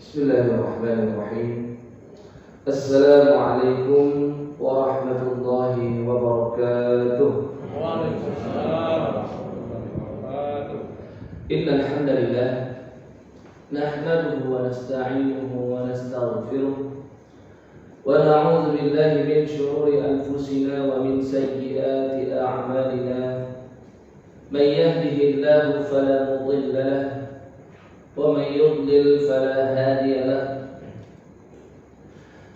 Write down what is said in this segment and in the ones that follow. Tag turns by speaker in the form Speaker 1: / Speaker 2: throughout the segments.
Speaker 1: Bismillahirrahmanirrahim. Assalamualaikum warahmatullahi wabarakatuh.
Speaker 2: Waalaikumsalam warahmatullahi wabarakatuh.
Speaker 1: Innal hamdalillah nahmaduhu wa nasta'inuhu wa nastaghfiruh wa na'udzu billahi min shururi anfusina wa min sayyiati a'malina. Man yahdihillahu fala mudilla lahu ومن يضلل فلا هادي له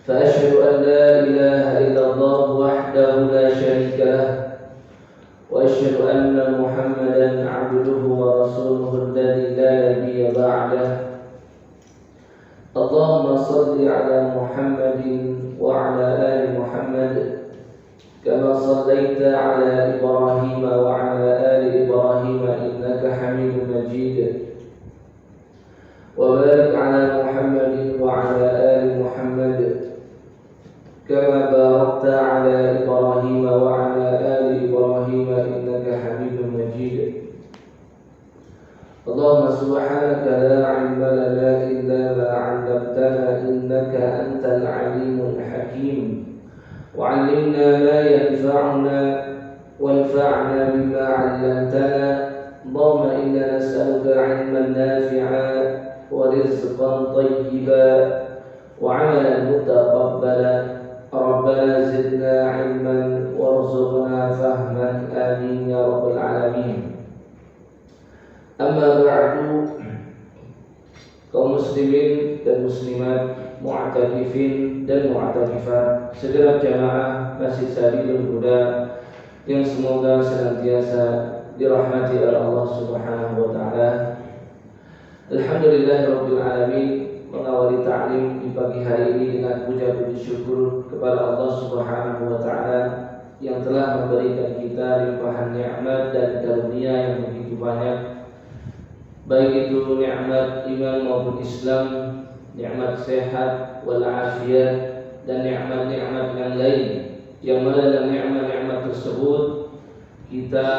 Speaker 1: فأشهد أن لا إله إلا الله وحده لا شريك له وأشهد أن محمدا عبده ورسوله الذي لا نبي بعده اللهم صل على محمد وعلى آل محمد كما صليت على إبراهيم وعلى آل إبراهيم إنك حميد مجيد وبارك على محمد وعلى آل محمد كما باركت على إبراهيم وعلى آل إبراهيم إنك حميد مجيد اللهم سبحانك لا علم لنا إلا ما علمتنا إنك أنت العليم الحكيم وعلمنا ما ينفعنا وانفعنا بما علمتنا اللهم إنا نسألك علما نافعا ورزقا طيبا وعملا متقبلا ربنا زدنا علما وارزقنا فهما آمين يا رب العالمين. Amma ba'du, kaum muslimin dan muslimat, mu'takifin dan mu'takifat, segenap jamaah Masjid Sabilul Huda yang semoga senantiasa dirahmati oleh Allah Subhanahu wa taala. Alhamdulillahirabbil alamin, mengawali ta'lim di pagi hari ini dengan puja-puji syukur kepada Allah Subhanahu wa taala yang telah memberikan kita limpahan nikmat dan karunia yang begitu banyak, baik itu nikmat iman maupun Islam, nikmat sehat wal afiat, dan nikmat-nikmat yang lain, yang mana dalam nikmat-nikmat tersebut kita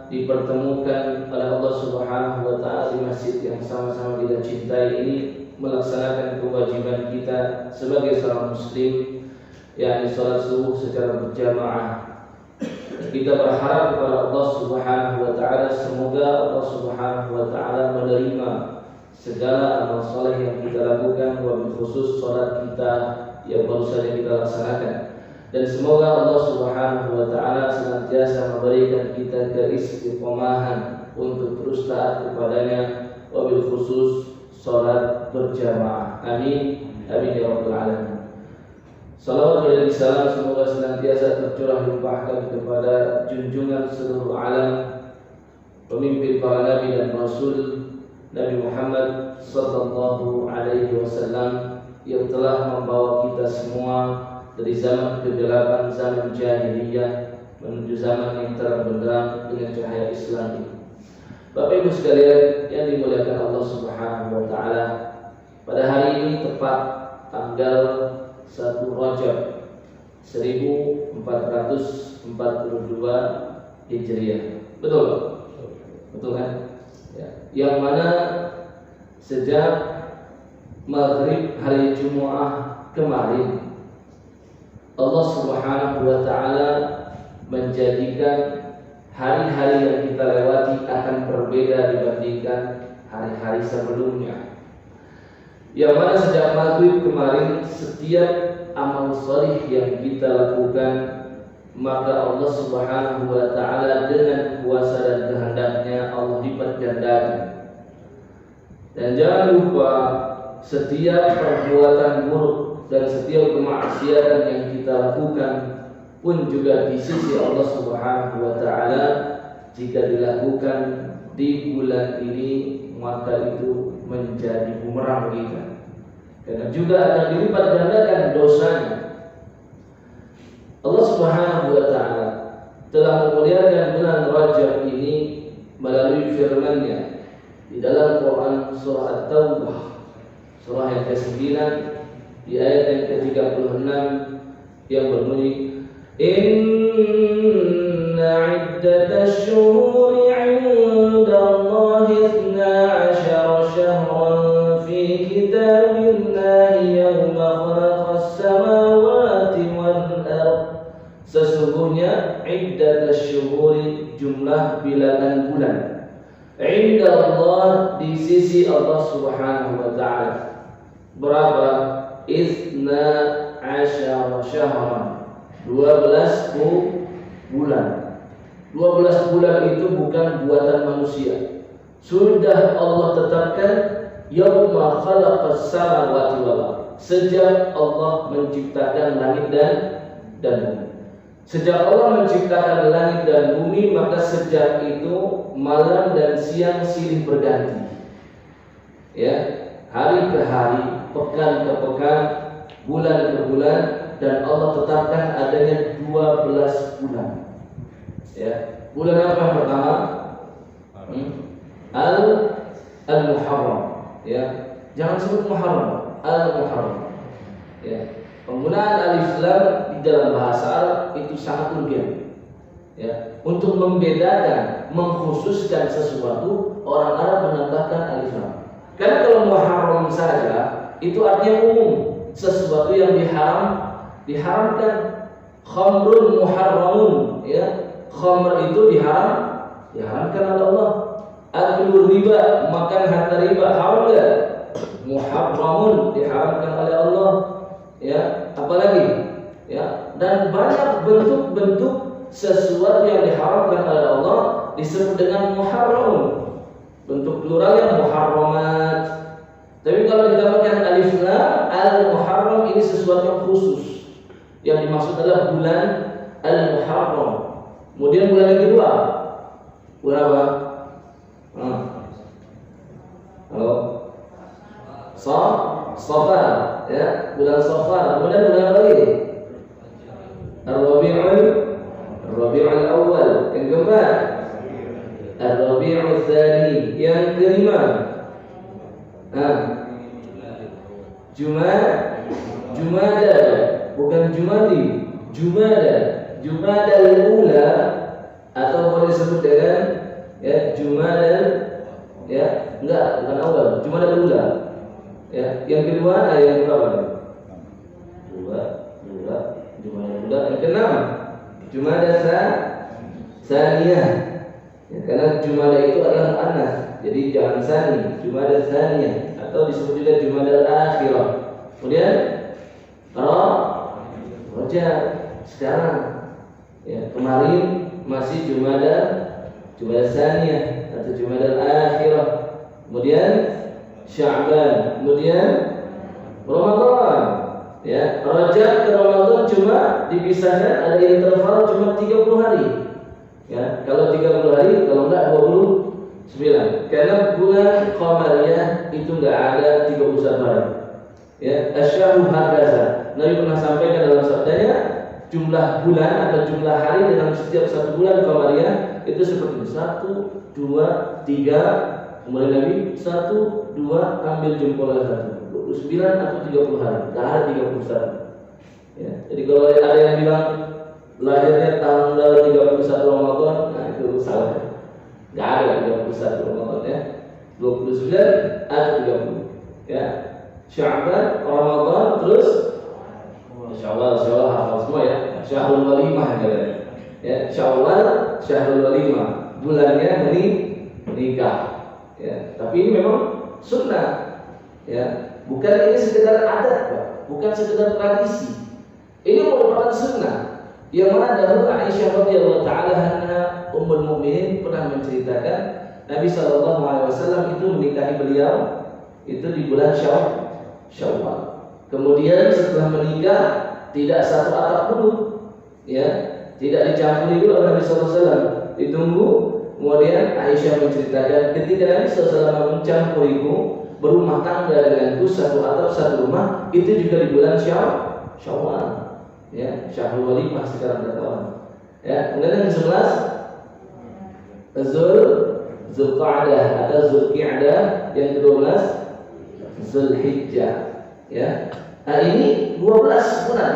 Speaker 1: dipertemukan oleh Allah Subhanahu wa taala di masjid yang sama-sama kita cintai ini, melaksanakan kewajiban kita sebagai seorang muslim, yakni salat subuh secara berjamaah. Kita berharap kepada Allah Subhanahu wa taala semoga Allah Subhanahu wa taala menerima segala amal saleh yang kita lakukan, wabil khusus salat kita yang baru saja kita laksanakan. Dan semoga Allah Subhanahu wa taala senantiasa memberikan kita keistiqomahan untuk terus taat kepadanya, wabil khusus salat berjamaah. Amin amin ya rabbal alamin. Salawat dan salam semoga senantiasa tercurah limpahkan kepada junjungan seluruh alam, pemimpin para nabi dan rasul, Nabi Muhammad sallallahu alaihi wasallam, yang telah membawa kita semua dari zaman kegelapan zaman jahiliyah menuju zaman yang terang benderang dengan cahaya Islam ini. Bapak Ibu sekalian yang dimuliakan Allah Subhanahu wa taala, pada hari ini tepat tanggal 1 Rajab 1442 Hijriah. Betul? Betul kan? Ya. Yang mana sejak maghrib hari Jumat kemarin Allah Subhanahu wa taala menjadikan hari-hari yang kita lewati akan berbeda dibandingkan hari-hari sebelumnya. Yang mana sejak maghrib kemarin setiap amal salih yang kita lakukan, maka Allah Subhanahu wa taala dengan kuasa dan kehendaknya Allah lipat gandakan. Dan jangan lupa setiap perbuatan buruk dan setiap kemaksiatan yang kita lakukan pun juga di sisi Allah Subhanahu wa taala, jika dilakukan di bulan ini maka itu menjadi bumerang kita, karena juga akan dilipat gandakan dosanya. Allah Subhanahu wa taala telah memuliakan bulan Rajab ini melalui firman-Nya di dalam Quran surah At-Taubah, surah yang ke-9 di ayat yang ke-36 yang berbunyi, Inna iddatash syuhuri 'inda Allahi 12 syahran fi kitabillah bilangan bulan. Inda Allah, di sisi Allah Subhanahu wa ta'ala. Berapa? Isna asyara syahran, 12 bulan. 12 bulan itu bukan buatan manusia. Sudah Allah tetapkan yauma khalaqas samawati wal ardh, sejak Allah menciptakan langit dan bumi. Sejak Allah menciptakan langit dan bumi, maka sejak itu malam dan siang silih berganti. Ya, hari ke hari, pekan ke pekan, bulan ke bulan, dan Allah tetapkan adanya 12 bulan. Ya, bulan apa yang pertama? Al-Muharram. Ya, jangan sebut Muharram, Al-Muharram. Ya. Penggunaan alif lam di dalam bahasa Arab itu sangat urgen. Ya, untuk membedakan, mengkhususkan sesuatu, orang Arab menambahkan alif lam. Karena kalau Muharram saja itu artinya umum, sesuatu yang diharamkan. Khamrun muharramun, ya. Khamr itu diharamkan oleh Allah. Aklu riba, makan harta riba, haram enggak? Muharramun, diharamkan oleh Allah. Ya, apalagi ya, dan banyak bentuk-bentuk sesuatu yang diharamkan oleh Allah disebut dengan muharram. Bentuk pluralnya muharramat. Tapi kalau ditambahkan alif lam, al-muharram, ini sesuatu yang khusus. Yang dimaksud adalah bulan al-muharram. Kemudian bulan yang kedua, bulan apa? Halo? Safar, ya, bulan Safar. Kemudian bulan apa lagi? Ar-Rabi'ul Awal. Yang keempat, Ar-Rabi'ul Tsani. Yang kelima, Jumada, bukan Jumadi, Jumada al-Ula, atau boleh disebut dengan ya Jumada, ya, enggak, bukan awal, Jumada al-Ula. Ya, yang kedua, yang berapa? Dua, Jumada. Yang keenam, Jumada Tsaniyah. Ya, karena Jumada itu adalah muannats, jadi jangan Tsani, Jumada Tsaniyah, atau disebut juga Jumada Akhirah. Kemudian Rajab sekarang. Ya, kemarin masih Jumada Tsaniyah atau Jumada Akhirah. Kemudian Sya'ban, kemudian Ramadan. Ya, Rajab ke Ramadan cuma dipisahkan, ada interval cuma 30 hari. Ya, kalau 30 hari, kalau enggak 29. Karena bulan Qamariyah itu enggak ada 31 hari. Ya, asyhuru hakaza. Nabi pernah sampaikan dalam sabdanya, jumlah bulan atau jumlah hari dalam setiap satu bulan Qamariyah itu seperti 1, 2, 3. Kemudian Nabi 1, 2, ambil jempolnya 1, 29 atau 30 hari, tidak ada 31. Ya, jadi kalau ada yang bilang lahirnya tanggal 31 Ramadan, nah itu salah. Tidak ada 31 Ramadan, ya. 29 atau 30. Ya, Sya'ban, Ramadan, terus Syawal hafal semua ya. Syahrul Walimah ya. Syawal, Syahrul Walimah, bulannya menikah. Ya, tapi ini memang sunnah, ya, bukan ini sekedar adat, Pak, bukan sekedar tradisi. Ini merupakan sunnah. Yang mana dahulu Aisyah radhiyallahu taala anha ummul mukminin pernah menceritakan Nabi sallallahu alaihi wasallam itu menikahi beliau itu di bulan Syawal. Kemudian setelah menikah tidak satu atap dulu, ya, tidak dicampuri dulu oleh Nabi sallallahu alaihi wasallam, ditunggu. Kemudian Aisyah menceritakan ketika Nabi SAW mencampuriku berumah tangga denganku satu atap satu rumah, itu juga di bulan Syawal. Ya, Syahrul Walimah sekarang berkawan. Ya, kemudian yang ke-11 Zulqa'dah atau Zulqi'dah, yang ke-12 Zulhijjah. Ya. Nah, ini 12 bulan.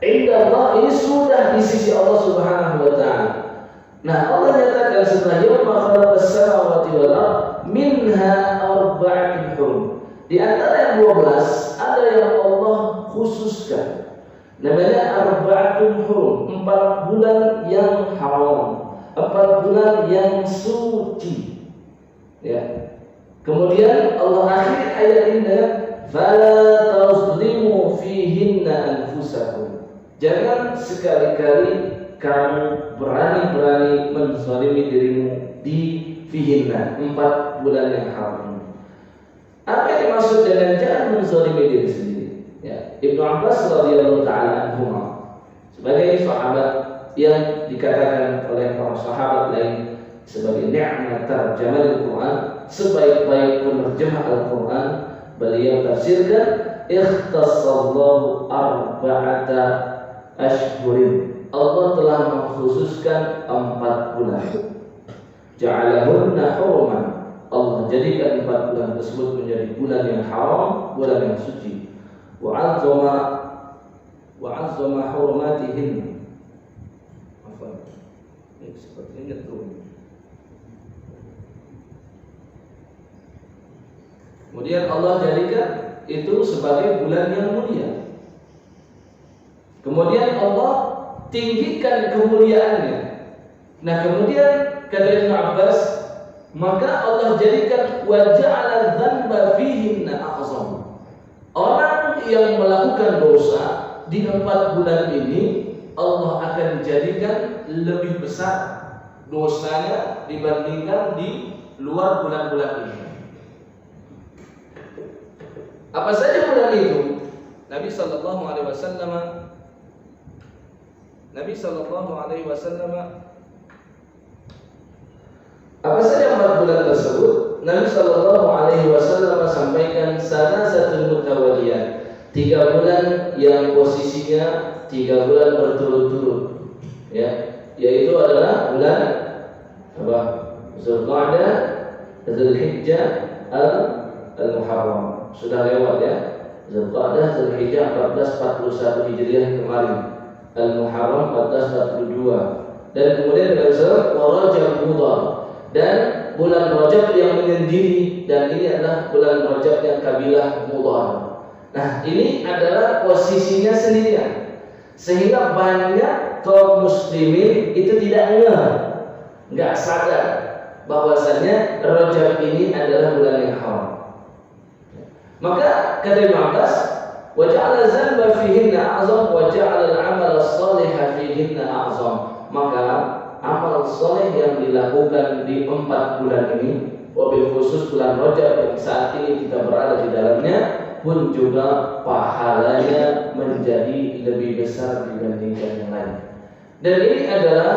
Speaker 1: Indah Allah, ini sudah di sisi Allah Subhanahu wa taala. Nah, Allah nyatakan setelah yauma khalaqas samawati wal ardh minha arba'atun hurum. Di antara yang 12 ada yang Allah khususkan. Namanya arba'atun hurum, 4 bulan yang haram. 4 bulan yang suci. Ya. Kemudian Allah akhiri ayat ini dengan fala tazlimu fihinna anfusakum. Jangan sekali-kali kamu berani-berani menzalimi dirimu di fihinna, 4 bulan yang haram. Apa yang dimaksud dengan jangan menzalimi diri sendiri? Ya, Ibnu Abbas radhiyallahu taala anhu sebagai sahabat yang dikatakan oleh para sahabat lain sebagai ni'mat tarjamah Al-Quran, sebaik-baik penerjemah Al-Quran, beliau tafsirkan ikhtassallahu arba'ata ashhurin. Allah telah mengkhususkan 4 bulan. Ja'alahunna huruman. Allah jadikan 4 bulan tersebut menjadi bulan yang haram, bulan yang suci. Wa'azzama hurumatihin. Apa? Ini sepertinya turun. Kemudian Allah jadikan itu sebagai bulan yang mulia. Kemudian Allah tinggikan kemuliaannya. Nah, kemudian kata Ibnu Abbas, maka Allah jadikan wa ja'ala dzanba fihinna a'zam. Orang yang melakukan dosa di 4 bulan ini Allah akan jadikan lebih besar dosanya dibandingkan di luar bulan-bulan ini. Apa saja bulan itu? Nabi sallallahu alaihi wasallam apa saja 4 bulan tersebut? Nabi sallallahu alaihi wasallam sampaikan sanatul mutawaliyah, 3 bulan yang posisinya 3 bulan berturut-turut, ya, yaitu adalah bulan apa? Zulqa'dah, Zulhijjah, Al-Muharram. Sudah lewat ya. Zulqa'dah, Zulhijjah 1441 Hijriah kemarin. Al-Muharram 1442. Dan kemudian ada Rajab Mudhar dan bulan Rajab yang menyendiri, dan ini adalah bulan Rajab yang kabilah Mudhar. Nah, ini adalah posisinya sendirian. Sehingga banyak kaum muslimin itu tidak enggak sadar bahwasannya Rajab ini adalah bulan yang haram. Maka kata Ibnu Abbas, wa ja'ala zanba fihinna a'zam wa ja'ala al-'amal as-salih fihinna a'zam. Maka amal saleh yang dilakukan di 4 bulan ini, wabil khusus bulan Rajab yang saat ini kita berada di dalamnya, pun juga pahalanya menjadi lebih besar dibandingkan yang lain. Dan ini adalah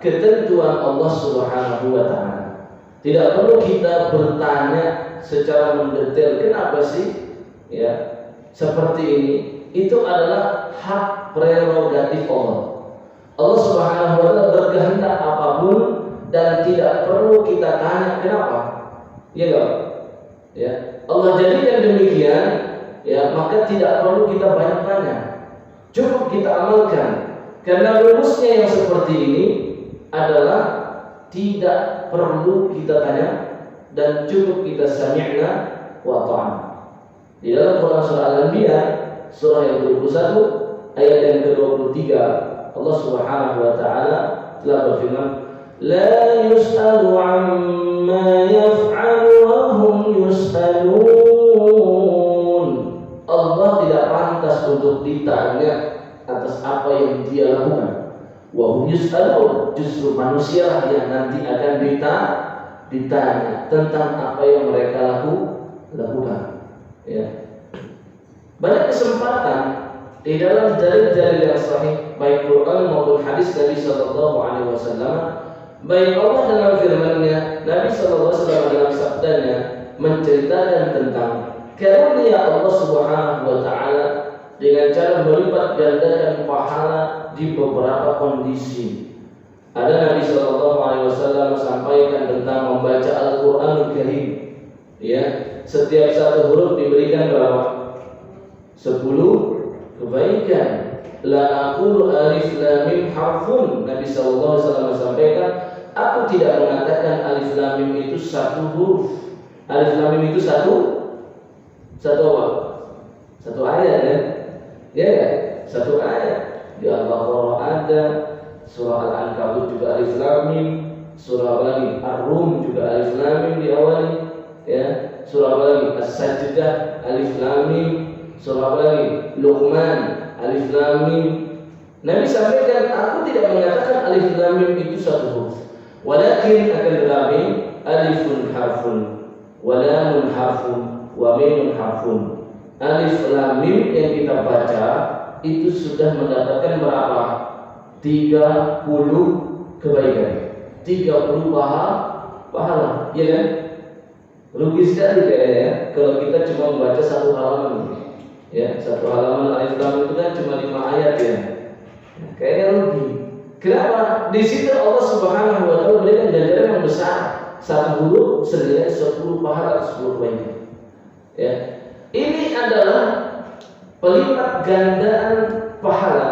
Speaker 1: ketentuan Allah Subhanahu wa taala. Tidak perlu kita bertanya secara mendetail kenapa sih ya seperti ini. Itu adalah hak prerogatif Allah. Allah Subhanahu wa taala berkehendak apapun dan tidak perlu kita tanya kenapa. Ya enggak? Ya. Allah jadikan demikian, ya, maka tidak perlu kita banyak tanya. Cukup kita amalkan. Karena rumusnya yang seperti ini adalah tidak perlu kita tanya dan cukup kita sami'na wa ta'ana. Di dalam Quran surah Al-Anbiya surah yang ke-21 ayat yang ke-23 Allah Subhanahu wa taala telah berfirman, la yus'alu 'amma yaf'alu wa hum yus'alun. Allah tidak pantas untuk ditanya atas apa yang dia lakukan. Wa hum yus'alun, justru manusia yang nanti akan ditanya tentang apa yang mereka lakukan. Ya. Banyak kesempatan di dalam dalil-dalil yang sahih, baik Quran maupun hadis Nabi sallallahu alaihi wasallam, baik Allah dalam firman-Nya, Nabi sallallahu alaihi wasallam dalam sabdanya menceritakan tentang karunia Allah Subhanahu wa taala dengan cara melipat gandakan pahala di beberapa kondisi. Ada Nabi sallallahu alaihi wasallam sampaikan tentang membaca Al-Qur'anul Karim. Ya, setiap satu huruf diberikan berapa? 10 kebaikan. La aqulu alif lam mim harfun. Nabi sallallahu alaihi wasallam sampaikan, aku tidak mengatakan alif lam mim itu satu huruf. Alif lam mim itu satu apa? Satu ayat kan? Ya, satu ayat. Di Al-Baqarah ada, surah Al-Ankabut juga alif lam mim, Surah apa lagi? Ar-Rum juga alif lam mim diawali, ya. Surah apa lagi? As-Sajdah alif lam mim. Surah apa lagi? Luqman alif lam mim. Nabi sampaikan, aku tidak mengatakan alif lam mim itu satu huruf. Walakin akan tetapi alifun harfun, wa lamun harfun, wa mimun harfun. Alif lam mim yang kita baca itu sudah mendapatkan berapa? 30 kebaikan, 30 pahala, ya kan? Rugi sekali kayaknya kalau kita cuma membaca satu halaman, ya, satu halaman alif lam itu kan cuma 5 ayat ya. Kayaknya rugi. Kenapa? Di situ Allah Subhanahu wa taala berikan ganjaran yang besar. Satu huruf senilai 10 pahala, 10 kebaikan. Ya. Ini adalah pelipat gandaan pahala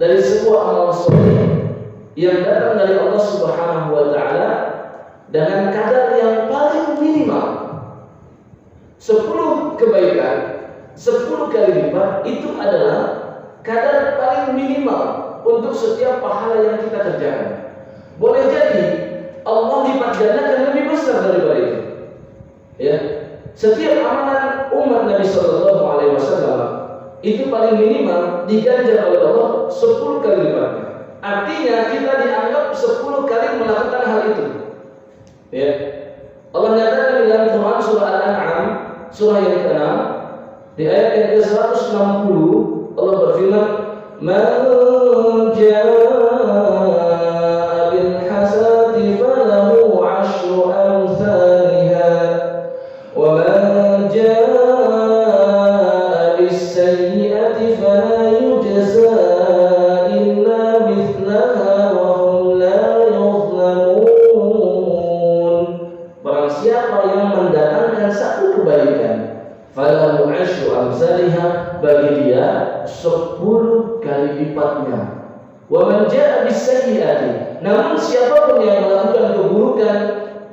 Speaker 1: dari sebuah amal soleh yang datang dari Allah Subhanahu wa taala dengan kadar yang paling minimal. 10 kebaikan, 10 kali lipat itu adalah kadar paling minimal untuk setiap pahala yang kita kerjakan. Boleh jadi Allah lipat gandakan lebih besar daripada itu. Ya. Setiap amalan umat Nabi Sallallahu Alaihi Wasallam itu paling minimal diganjar oleh Allah 10 kali lipatnya. Artinya kita dianggap 10 kali melakukan hal itu. Ya. Allah nyatakan di dalam Quran surah Al-An'am surah yang ke-6 di ayat yang ke-160 Allah berfirman, "Man jaa'a bil hasanati falahu 'asyru amsalha wa man jaa'a bis sayyi'ati fala yujza illa mithlaha wa hum la yuzlamun." Barang siapa yang mendatangkan satu kebaikan, falahu 'asyru amsalha, bagi dia 10 kali lipatnya. Wa man jaa'a bis sayyi'ati, namun siapapun yang melakukan keburukan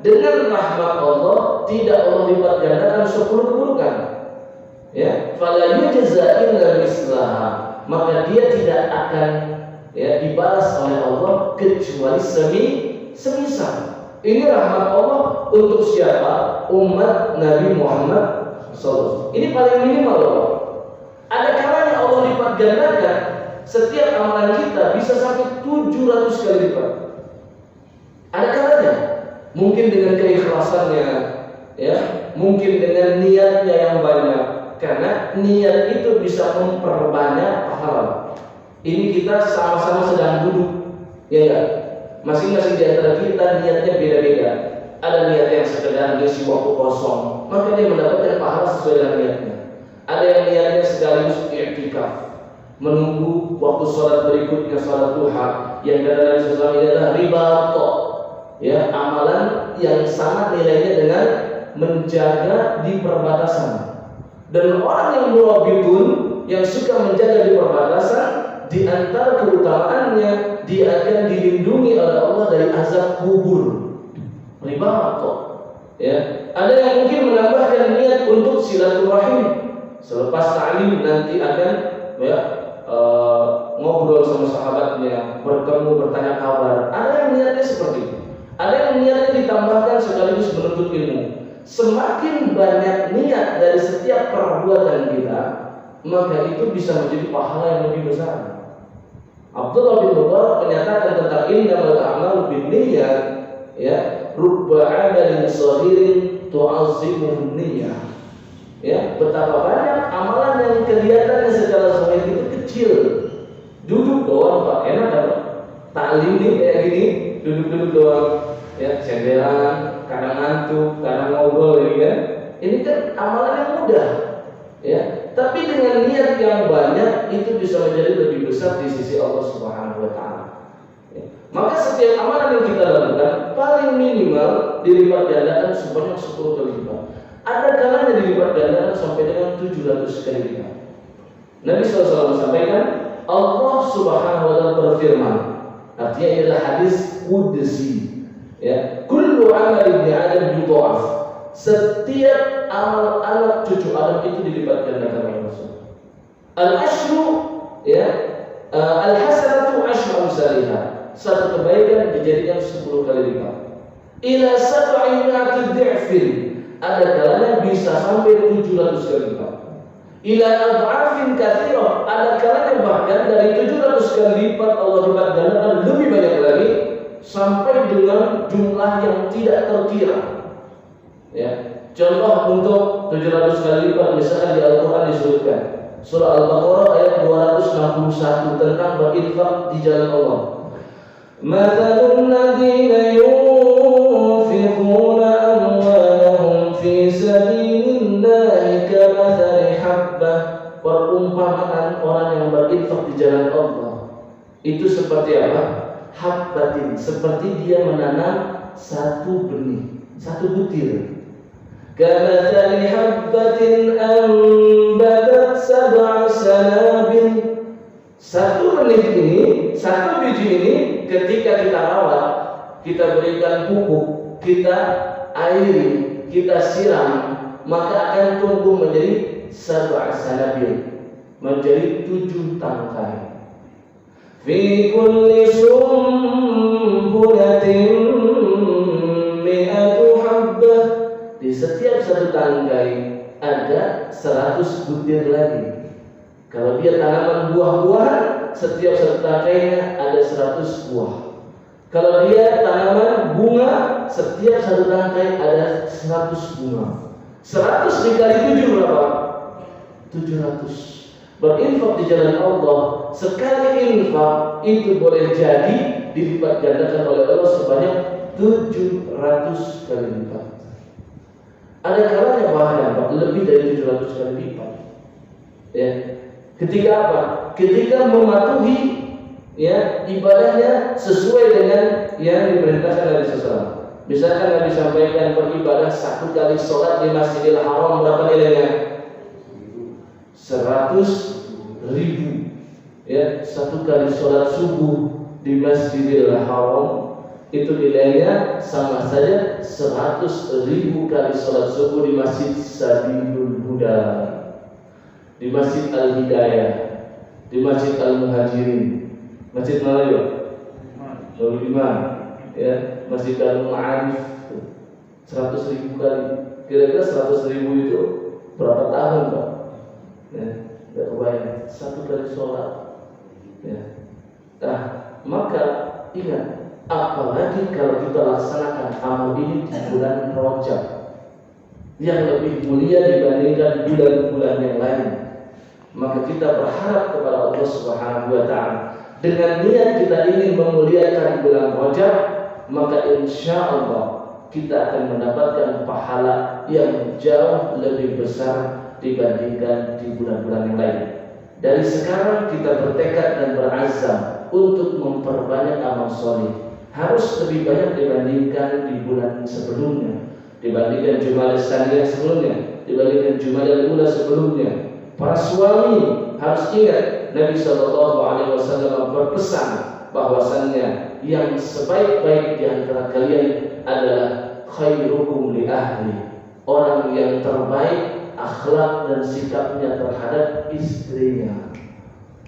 Speaker 1: dengan rahmat Allah tidak Allah lipat gandakan 10 keburukan. Ya, fala yujza illa mislaha, maka dia tidak akan dibalas oleh Allah kecuali semisal. Ini rahmat Allah untuk siapa? Umat Nabi Muhammad SAW. Ini paling minimal loh. Ada kalanya Allah lipat gandakan setiap amalan kita bisa sampai 700 kali lipat. Ada kalanya mungkin dengan keikhlasannya, ya, mungkin dengan niatnya yang banyak, karena niat itu bisa memperbanyak pahala. Ini kita sama-sama sedang duduk, ya ya. Masing-masing di antara kita niatnya beda-beda. Ada niat yang sekedar ngisi waktu kosong, maka dia mendapatkan pahala sesuai dengan niatnya. Ada yang niatnya sekaligus i'tikaf, menunggu waktu sholat berikutnya, sholat duha, yang kata Nabi SAW ini adalah ribato, ya, amalan yang sangat nilainya dengan menjaga di perbatasan. Dan orang yang murabitun, yang suka menjaga di perbatasan, di antara keutamaannya dia akan dilindungi oleh Allah dari azab kubur. Ribato, ya. Ada yang mungkin menambahkan niat untuk silaturahim. Selepas ta'lim nanti akan ngobrol sama sahabatnya, bertemu, bertanya kabar. Ada yang niatnya seperti itu. Ada yang niatnya ditambahkan sekaligus menuntut ilmu. Semakin banyak niat dari setiap perbuatan kita, maka itu bisa menjadi pahala yang lebih besar. Abdullah bin Mubarak menyatakan tentang innamal a'malu binniyat, ya, rubba 'amalin saghirin tu'azzimuhu niyyah. Ya, betapa banyak amalan yang kelihatannya secara zahir itu kecil. Duduk doang Pak, enak kan Pak? Taklim nih kayak gini, duduk-duduk doang, ya, senderan, kadang ngantuk, kadang ngobrol gitu kan. Ini kan amalan yang mudah, ya. Tapi dengan niat yang banyak itu bisa menjadi lebih besar di sisi Allah Subhanahu wa taala. Ya. Maka setiap amalan yang kita lakukan paling minimal dilipat gandakan sebanyak 10 kali lipat. Ada kalanya dilipat gandakan sampai dengan 700 kali lipat. Nabi SAW sampaikan, Allah Subhanahu wa taala berfirman, artinya ini adalah hadis qudsi, ya, kullu amal ibni Adam yudha'af, setiap amal anak cucu Adam itu dilipat gandakan oleh Rasul. Al-ashru, ya, al-hasanatu ashru amsalha, satu kebaikan dijadikan 10 kali lipat. ila sab'inati dhi'fin, ada kalanya bisa sampai 700 kali lipat. Ila adhafin katsirah, ada kalanya bahkan dari 700 kali lipat Allah lipat gandakan lebih banyak lagi sampai dengan jumlah yang tidak terkira. Ya, contoh untuk 700 kali lipat misalkan di Al-Qur'an disebutkan surah Al-Baqarah ayat 261 tentang berinfak di jalan Allah. Mathalul ladzina yunfiquna amwalahum fi sabilillahi kamathali habbah, perumpamaan orang yang berinfak di jalan Allah itu seperti apa? Habbatin, seperti dia menanam satu benih, satu butir. Kamathali habbatin ambatat sab'a sanabil, satu benih ini, satu biji ini ketika kita rawat, kita berikan pupuk, kita airi, kita siram, maka akan tumbuh menjadi sab'a sanabil, menjadi 7 tangkai. Fi kulli sumbulatin mi'atu habbah, di setiap satu tangkai ada 100 butir lagi. Kalau dia tanaman buah-buahan, setiap satu tangkainya ada 100 buah. Kalau dia tanaman bunga, setiap satu tangkai ada 100 bunga. 100 dikali 7 berapa? 700. Berinfak di jalan Allah, sekali infak itu boleh jadi dilipat gandakan oleh Allah sebanyak 700 kali lipat. Ada kalanya bahkan lebih dari 700 kali lipat. Ya. Ketika apa? Ketika mematuhi ya ibadahnya sesuai dengan yang diperintahkan Nabi SAW. Misalkan Nabi sampaikan beribadah 1 kali sholat di Masjidil Haram, berapa nilainya? 100.000. Ya, 1 kali sholat subuh di Masjidil Haram itu nilainya sama saja 100.000 kali sholat subuh di Masjid Sabilul Huda, di Masjid Al-Hidayah, di Masjid Al-Muhajirin, Masjid mana ya? Darul Iman, ya, Masjid Al-Ma'arif, 100.000 kali. Kira-kira 100.000 itu berapa tahun, Pak? Ya, tidak kebayang. 1 kali sholat. Ya. Nah, maka ingat, apalagi kalau kita laksanakan amal ini di bulan Rajab yang lebih mulia dibandingkan bulan-bulan yang lain, maka kita berharap kepada Allah Subhanahu wa taala dengan niat kita ingin memuliakan bulan Rajab, maka insya Allah kita akan mendapatkan pahala yang jauh lebih besar dibandingkan di bulan-bulan yang lain. Dari sekarang kita bertekad dan berazam untuk memperbanyak amal soleh, harus lebih banyak dibandingkan di bulan sebelumnya, dibandingkan Jumadil Tsaniyah sebelumnya, dibandingkan Jumadil Ula sebelumnya. Para suami harus ingat, Nabi SAW berpesan bahwasannya yang sebaik-baik di antara kalian adalah khairukum li ahli, orang yang terbaik akhlak dan sikapnya terhadap istrinya.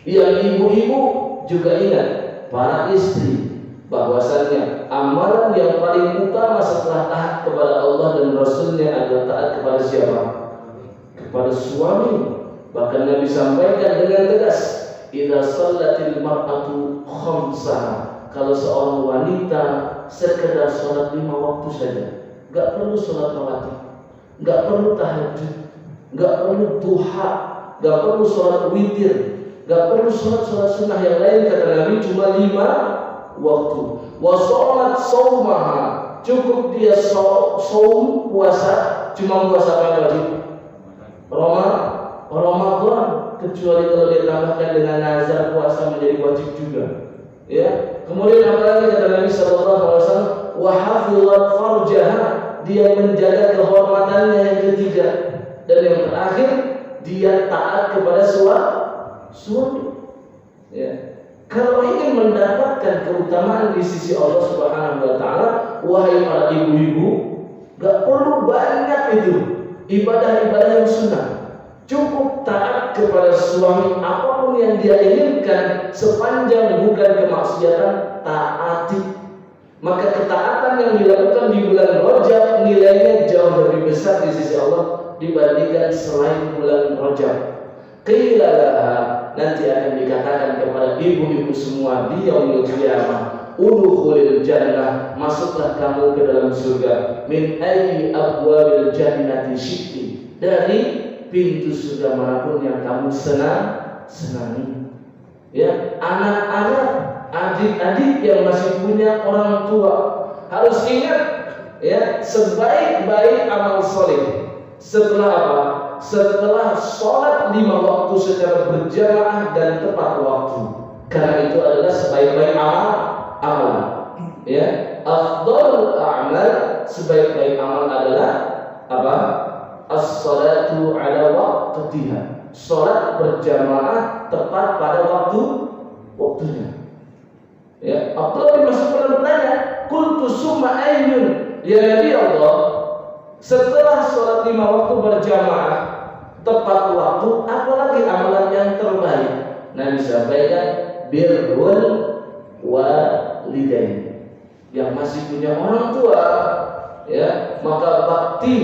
Speaker 1: Yang ibu-ibu juga ingat, para istri, bahwasannya amalan yang paling utama setelah taat kepada Allah dan Rasulnya adalah taat kepada siapa? Kepada suami. Bahkan Nabi sampaikan dengan tegas, idza shallatil mar'atu khamsaha, kalau seorang wanita sekedar sholat 5 waktu saja, enggak perlu sholat rawatib, enggak perlu tahajud, enggak perlu duha, enggak perlu sholat witir, enggak perlu sholat sunnah yang lain, kata Nabi, cuma 5 waktu. Wa sholat saumaha, cukup dia saum puasa, cuma puasa apa wajib? Ramadan, kecuali kalau dia tambahkan dengan nazar puasa menjadi wajib juga. Ya. Kemudian apa lagi kata Nabi sallallahu alaihi wasallam? Wa hafizat farjaha, dia menjaga kehormatannya yang ketiga. Dan yang terakhir, dia taat kepada suami. Ya. Kalau ingin mendapatkan keutamaan di sisi Allah Subhanahu wa taala, wahai para ibu-ibu, enggak perlu banyak itu ibadah-ibadah yang sunnah. Cukup taat kepada suami, apapun yang dia inginkan sepanjang bukan kemaksiatan, taati. Maka ketaatan yang dilakukan di bulan Rajab nilainya jauh lebih besar di sisi Allah dibandingkan selain bulan Rajab. Qilalaha, nanti akan dikatakan kepada ibu-ibu semua di yaumil qiyamah, udkhulil jannah, masuklah kamu ke dalam surga, min ayyi abwabil jannati syi'ti, dari pintu surga manapun yang kamu senangi. Ya, anak-anak, adik-adik yang masih punya orang tua harus ingat, ya, sebaik-baik amal soleh setelah apa? Setelah sholat 5 waktu secara berjamaah dan tepat waktu. Karena itu adalah sebaik-baik amal. Ya, afdhalul a'mal, sebaik-baik amal adalah apa? As-salatu ala waqtiha, sholat berjamaah tepat pada waktunya. Ya, Abdullah bin Mas'ud bertanya, "Qultu summa ayyun?" Ya Nabi Allah, setelah sholat 5 waktu berjamaah tepat waktu, apalagi amalan yang terbaik? Nabi sampaikan, birrul walidain, yang masih punya orang tua, ya, maka bakti,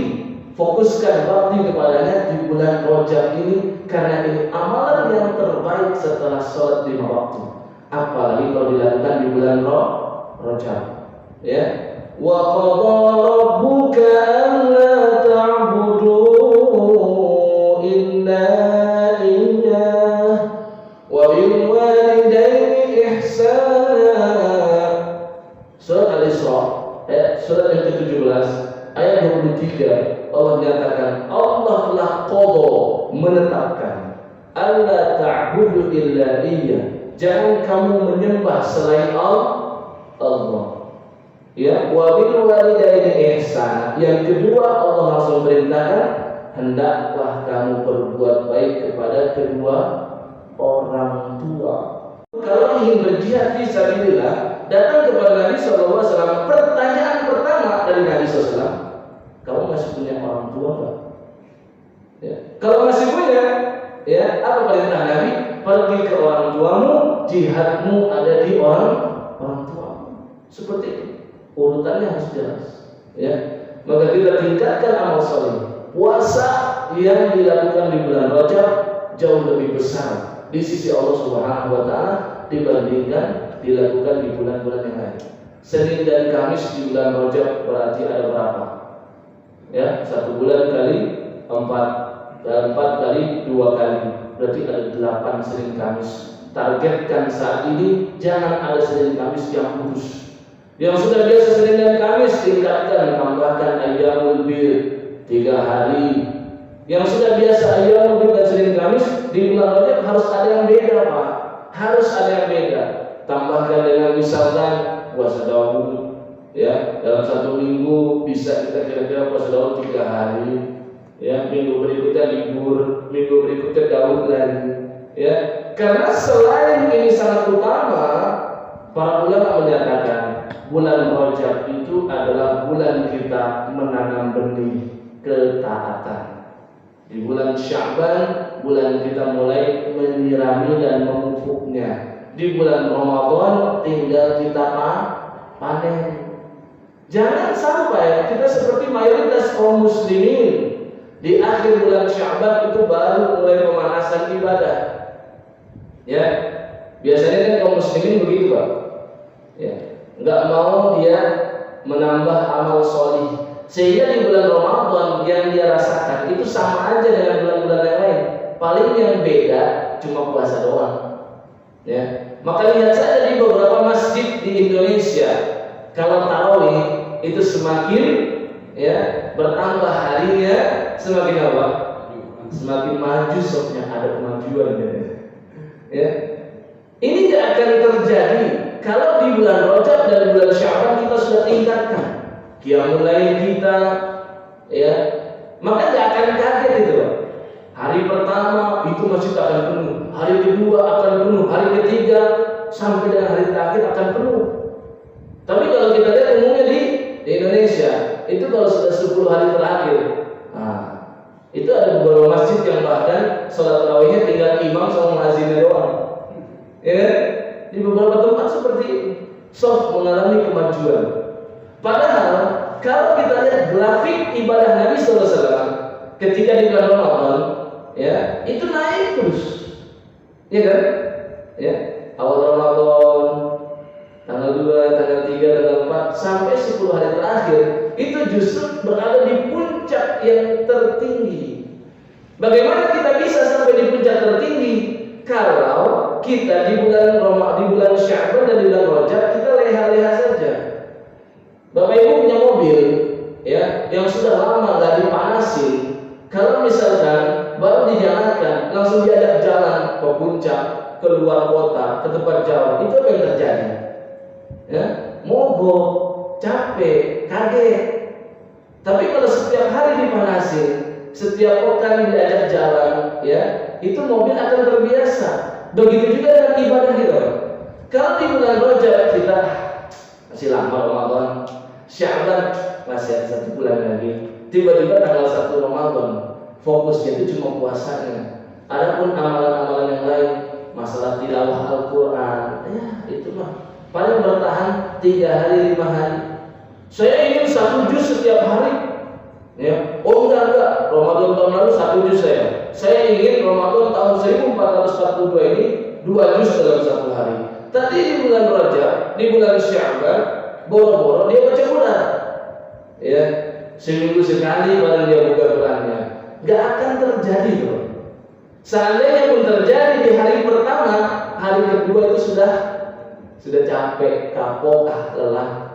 Speaker 1: fokuskan bakti kepadanya di bulan Rajab ini, karena ini amalan yang terbaik setelah sholat 5 waktu. Apalagi kalau dilakukan di bulan Rajab. Ya, wa qadha rabbuka alla ta'budu illa iyyah wa bil walidayni ihsana. Surat Al-Isra, surat yang ke-17 ayat 23, Allah nyatakan, Allah telah qadha, menetapkan, alla ta'budu illa iyyah, jangan kamu menyembah selain Allah. Ya, wa bil walidaini ihsana. Yang kedua, Allah langsung perintahkan, hendaklah kamu berbuat baik kepada kedua orang tua. Kalau ingin berjihad fisabilillah, datang kepada Nabi SAW. Pertanyaan pertama dari Nabi SAW, kamu masih punya orang tua enggak? Ya. Kalau masih punya, ya, apa perintah Nabi? Pergi ke orang tuamu, jihadmu ada di orang tuamu. Seperti itu, urutannya harus jelas. Ya, maka kita tingkatkan amal saleh. Puasa yang dilakukan di bulan Rajab jauh lebih besar di sisi Allah Subhanahu wa Ta'ala dibandingkan dilakukan di bulan-bulan yang lain. Senin dan Kamis di bulan Rajab berarti ada berapa? Ya, 1 bulan kali 4, dan 4 kali 2 kali, berarti ada 8 Senin Kamis. Targetkan saat ini jangan ada Senin Kamis yang putus. Yang sudah biasa Senin dan Kamis tingkatkan, tambahkan ayyamul bid 3 hari. Yang sudah biasa ayyamul bid dan Senin Kamis, di bulan Rajab harus ada yang beda, Pak. Harus ada yang beda. Tambahkan dengan misalkan puasa Daud, ya, dalam 1 minggu bisa kita kira-kira puasa Daud 3 hari. Ya, minggu berikutnya libur, minggu berikutnya Daud lagi. Ya, karena selain ini sangat utama, para ulama menyatakan bulan Rajab itu adalah bulan kita menanam benih ketaatan. Di bulan Sya'ban, bulan kita mulai menyirami dan memupuknya. Di bulan Ramadan tinggal kita panen. Jangan sampai kita seperti mayoritas kaum muslimin, di akhir bulan Sya'ban itu baru mulai pemanasan ibadah. Ya, biasanya kan kaum muslimin begitu, Pak. Ya, nggak mau dia menambah amal solih, sehingga di bulan Ramadan yang dia rasakan itu sama aja dengan bulan-bulan yang lain. Paling yang beda cuma puasa doang. Ya, maka lihat saja di beberapa masjid di Indonesia, kalau tarawih itu semakin, ya, bertambah harinya, semakin apa? Semakin maju, soknya ada kemajuan. Ya, ini tidak akan terjadi kalau di bulan Rajab dan bulan Sya'ban kita sudah tingkatkan qiyamul lail kita, ya, maka tidak akan kaget itu. Hari pertama itu masjid akan penuh, hari kedua akan penuh, hari ketiga sampai dengan hari terakhir akan penuh. Tapi kalau kita lihat umumnya di Indonesia, itu kalau sudah 10 hari terakhir, itu ada beberapa masjid yang bahkan sholat tarawihnya tinggal imam sama muazzinnya doang. Ya, di beberapa tempat seperti itu. soft mengalami kemajuan. Padahal kalau kita lihat grafik ibadah Nabi SAW ketika di bulan Ramadan, ya itu naik terus, ya kan? Ya, awal Ramadan, tanggal 2, tanggal 3, tanggal 4 sampai 10 hari terakhir itu justru berada di puncak yang tertinggi. Bagaimana kita bisa sampai di puncak tertinggi kalau kita di bulan Ramadan, di bulan Sya'ban dan di bulan Rajab kita leha-leha saja? Bapak Ibu punya mobil, ya, yang sudah lama nggak dipanasin. Kalau misalkan baru dinyalakan, langsung diajak jalan ke puncak, ke luar kota, ke tempat jauh, itu apa yang terjadi? Ya, mogok, capek, kaget. Tapi kalau setiap hari dipanasin, setiap pekan diajak jalan, ya, itu mobil akan terbiasa. Begitu juga dengan ibadah kita. Kalau di bulan Rajab kita masih lama Ramadan, Sya'ban masih ada 1 bulan lagi. Tiba-tiba tanggal 1 Ramadan, fokusnya itu cuma puasanya. Adapun amalan-amalan yang lain, masalah tilawah Al-Quran, ya itu mah paling bertahan 3 hari 5 hari. Saya ingin 1 juz setiap hari. Ya, oh enggak, Ramadan tahun lalu 1 juz saya ingin Ramadan tahun 1442 ini 2 juz dalam 1 hari. Tadi di bulan Rajab, di bulan Sya'ban, boro-boro dia baca Quran, ya, seminggu sekali baru dia buka Qurannya. Gak akan terjadi loh. Seandainya pun terjadi di hari pertama, hari kedua itu sudah capek, kapok, lelah.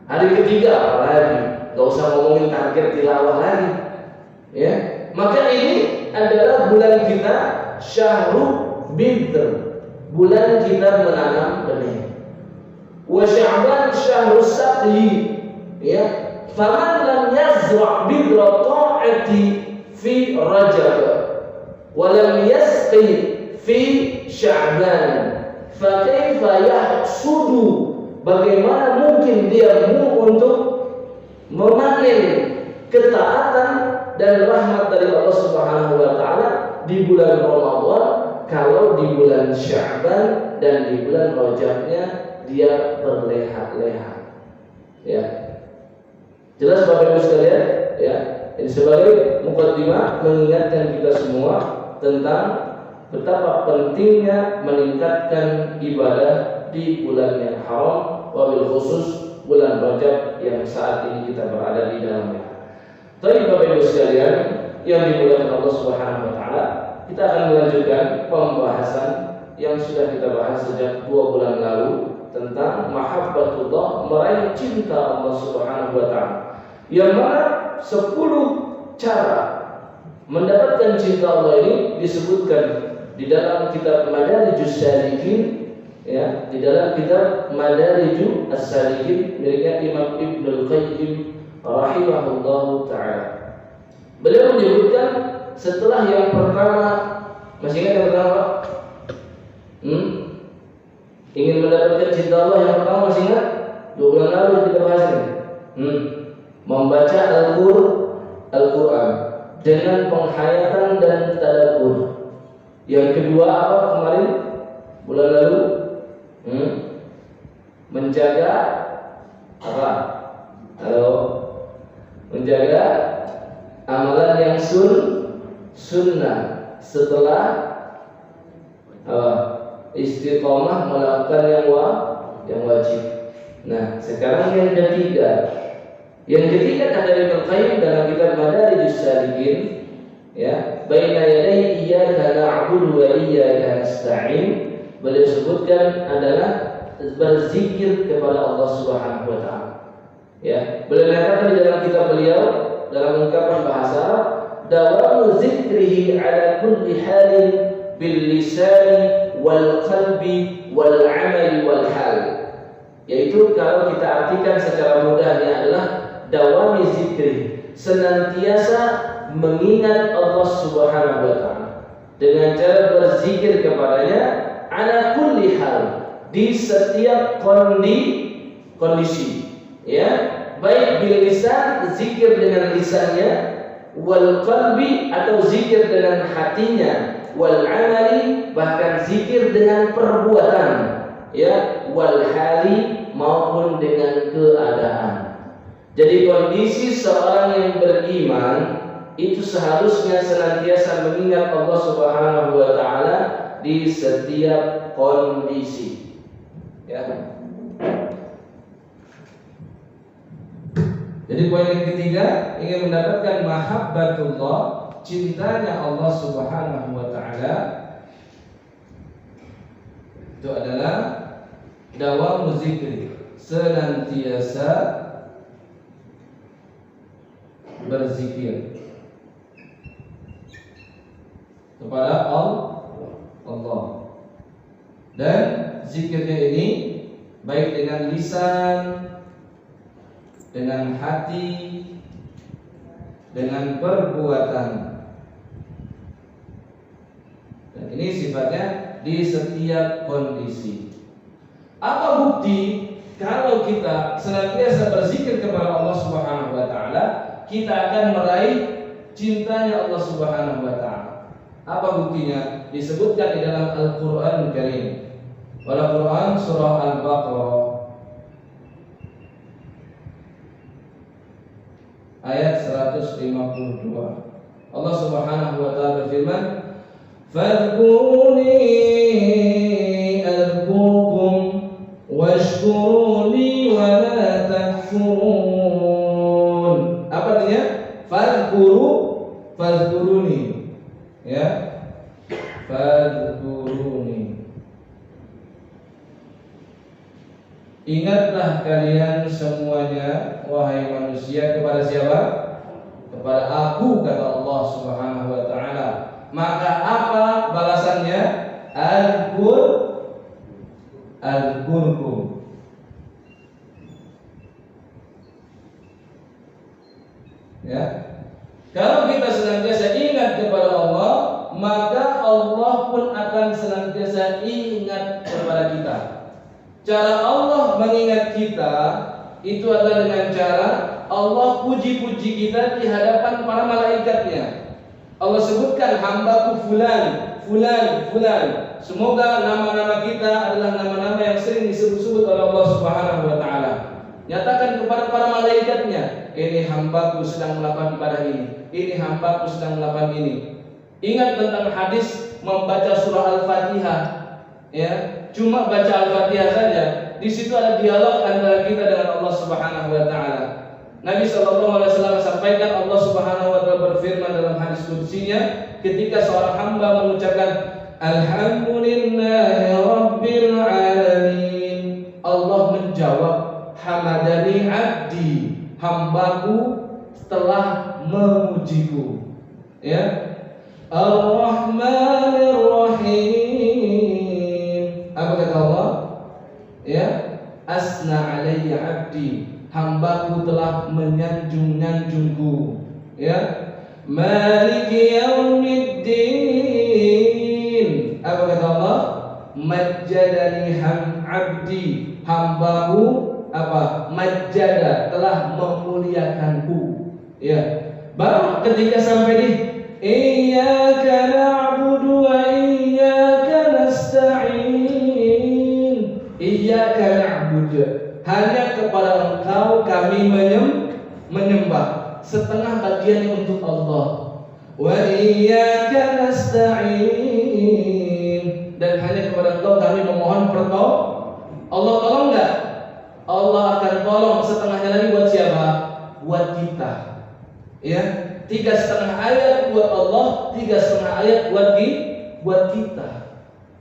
Speaker 1: Hari ketiga apalagi, gak usah ngomongin target tilawah lagi, ya. Maka ini adalah bulan kita Syahrul Bidr, bulan kita menanam benih. Wa Sya'ban Syahrul Saqi, ya. Faman lam yazra' bidra ta'ati fi Rajab wa lam yasqi fi Sya'ban fa kaifa yahsudu, bagaimana mungkin dia untuk memanen ketaatan dan rahmat dari Allah Subhanahu wa taala di bulan Ramadan kalau di bulan Sya'ban dan di bulan Rajabnya dia berleha-leha. Ya. Jelas Bapak Ibu sekalian, ya. Ini sebagai mukaddimah mengingatkan kita semua tentang betapa pentingnya meningkatkan ibadah di bulan yang haram, wabil khusus bulan Rajab yang saat ini kita berada di dalamnya. Tapi Bapak Ibu sekalian yang dimuliakan Allah Subhanahu wa taala, kita akan melanjutkan pembahasan yang sudah kita bahas sejak 2 bulan lalu tentang mahabbatullah, meraih cinta Allah Subhanahu wa taala. Yang mana 10 cara mendapatkan cinta Allah ini disebutkan di dalam kitab Madarijus Salikin, ya, di dalam kitab Madarijus Salikin miliknya Imam Ibnul Qayyim rahimahullahu taala. Beliau menyebutkan setelah yang pertama, masih ingat yang pertama? Ingin mendapatkan cinta Allah yang pertama masih ingat? 2 bulan lalu kita bahas ini. Membaca Al-Quran dengan penghayatan dan tadabbur. Yang kedua apa kemarin? Bulan lalu? Menjaga apa? Halo? Menjaga amalan yang sunnah setelah istiqomah melakukan yang wajib. Nah, sekarang yang ketiga. Yang ketiga kata Ibnu Qayyim dalam kitab Madarijus Salikin, ya, baina yadai iyyaka na'budu wa iyyaka nasta'in, beliau sebutkan adalah berzikir kepada Allah Subhanahu wa taala. Ya, beliau katakan di dalam kitab beliau dalam ungkapan bahasa dawamu zikrihi ala kulli halin bil lisani wal qalbi wal amali wal hal. Yaitu kalau kita artikan secara mudahnya adalah dawami zikri, senantiasa mengingat Allah Subhanahu wa taala dengan cara berzikir kepadanya ala kulli hal, di setiap kondisi, ya, baik bil lisan, zikir dengan lisannya, wal qalbi atau zikir dengan hatinya, wal amali bahkan zikir dengan perbuatan, ya, wal hali, maupun dengan keadaan. Jadi kondisi seorang yang beriman itu seharusnya senantiasa mengingat Allah Subhanahu wa taala di setiap kondisi. Ya. Jadi poin yang ketiga, ingin mendapatkan mahabbatullah, cintanya Allah Subhanahu wa taala, itu adalah dawamu zikri, senantiasa berzikir kepada Allah. Dan zikirnya ini baik dengan lisan, dengan hati, dengan perbuatan. Dan ini sifatnya di setiap kondisi. Apa bukti kalau kita senantiasa berzikir kepada Allah Subhanahu wa taala, kita akan meraih cintanya Allah Subhanahu wa taala? Apa buktinya? Disebutkan di dalam Al-Qur'an Karim. Al-Qur'an surah Al-Baqarah ayat 152. Allah Subhanahu wa taala berfirman, "Fadhkuruni adhkurkum washkuruni wa la takfurun." Apa artinya? Fadhkuruni. Ya. Fadhkuruni. Ingatlah kalian semuanya, wahai manusia, kepada siapa? Kepada aku, kata Allah Subhanahu wa taala. Maka apa balasannya? Al-Qur'an. Ya. Kalau kita senantiasa ingat kepada Allah, maka Allah pun akan senantiasa ingat kepada kita. Cara Allah mengingat kita itu adalah dengan cara Allah puji-puji kita di hadapan para malaikatnya. Allah sebutkan hambaku fulan. Semoga nama-nama kita adalah nama-nama yang sering disebut-sebut oleh Allah Subhanahu wa taala. Nyatakan kepada para malaikatnya, ini hambaku sedang melakukan ibadah ini hambaku sedang melakukan ini. Ingat tentang hadis membaca surah Al-Fatihah, ya. Cuma baca Al-Fatihah saja, di situ ada dialog antara kita dengan Allah Subhanahu wa taala. Nabi sallallahu alaihi wasallam sampaikan, Allah Subhanahu wa taala berfirman dalam hadis qudsinya, ketika seorang hamba mengucapkan alhamdulillahi rabbil alamin, Allah menjawab, hamadani abdi, hambaku telah memujiku. Ya. Ar-Rahmanir Rahim. Apa kata Allah? Ya, asna alayya abdi, hambaku telah menyanjung-nyanjungku. Ya. Maliki yaumiddin. Apa kata Allah? Majjadani abdi, hambaku apa? Majjada, telah memuliakanku. Ya. Baru ketika sampai di iyyaka na'budu wa iyyaka nasta'in. Iyyaka na'budu, hanya kepada Engkau kami menyembah. Setengah bagiannya untuk Allah. Wa iyyaka nasta'in, dan hanya kepada Engkau kami memohon pertolongan. Allah tolong enggak? Allah akan tolong setengahnya lagi buat siapa? Buat kita. Ya, 3,5 ayat buat Allah, 3,5 ayat buat kita.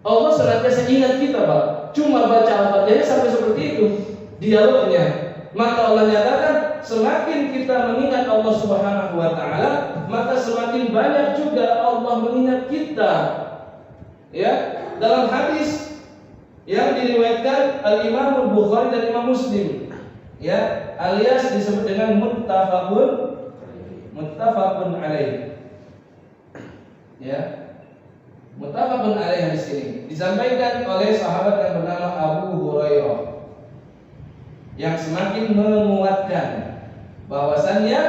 Speaker 1: Allah senantiasa ingat kita, Pak. Cuma baca Al-Fatihah sampai seperti itu dialognya. Maka Allah nyatakan, semakin kita mengingat Allah Subhanahu wa taala, maka semakin banyak juga Allah mengingat kita. Ya, dalam hadis yang diriwayatkan Al-Imam Al-Bukhari dan Imam Muslim, ya, alias disebut dengan muttafaqun alaih. Ya. Muttafaqun alaih di sini disampaikan oleh sahabat yang bernama Abu Hurairah, yang semakin menguatkan bahwasannya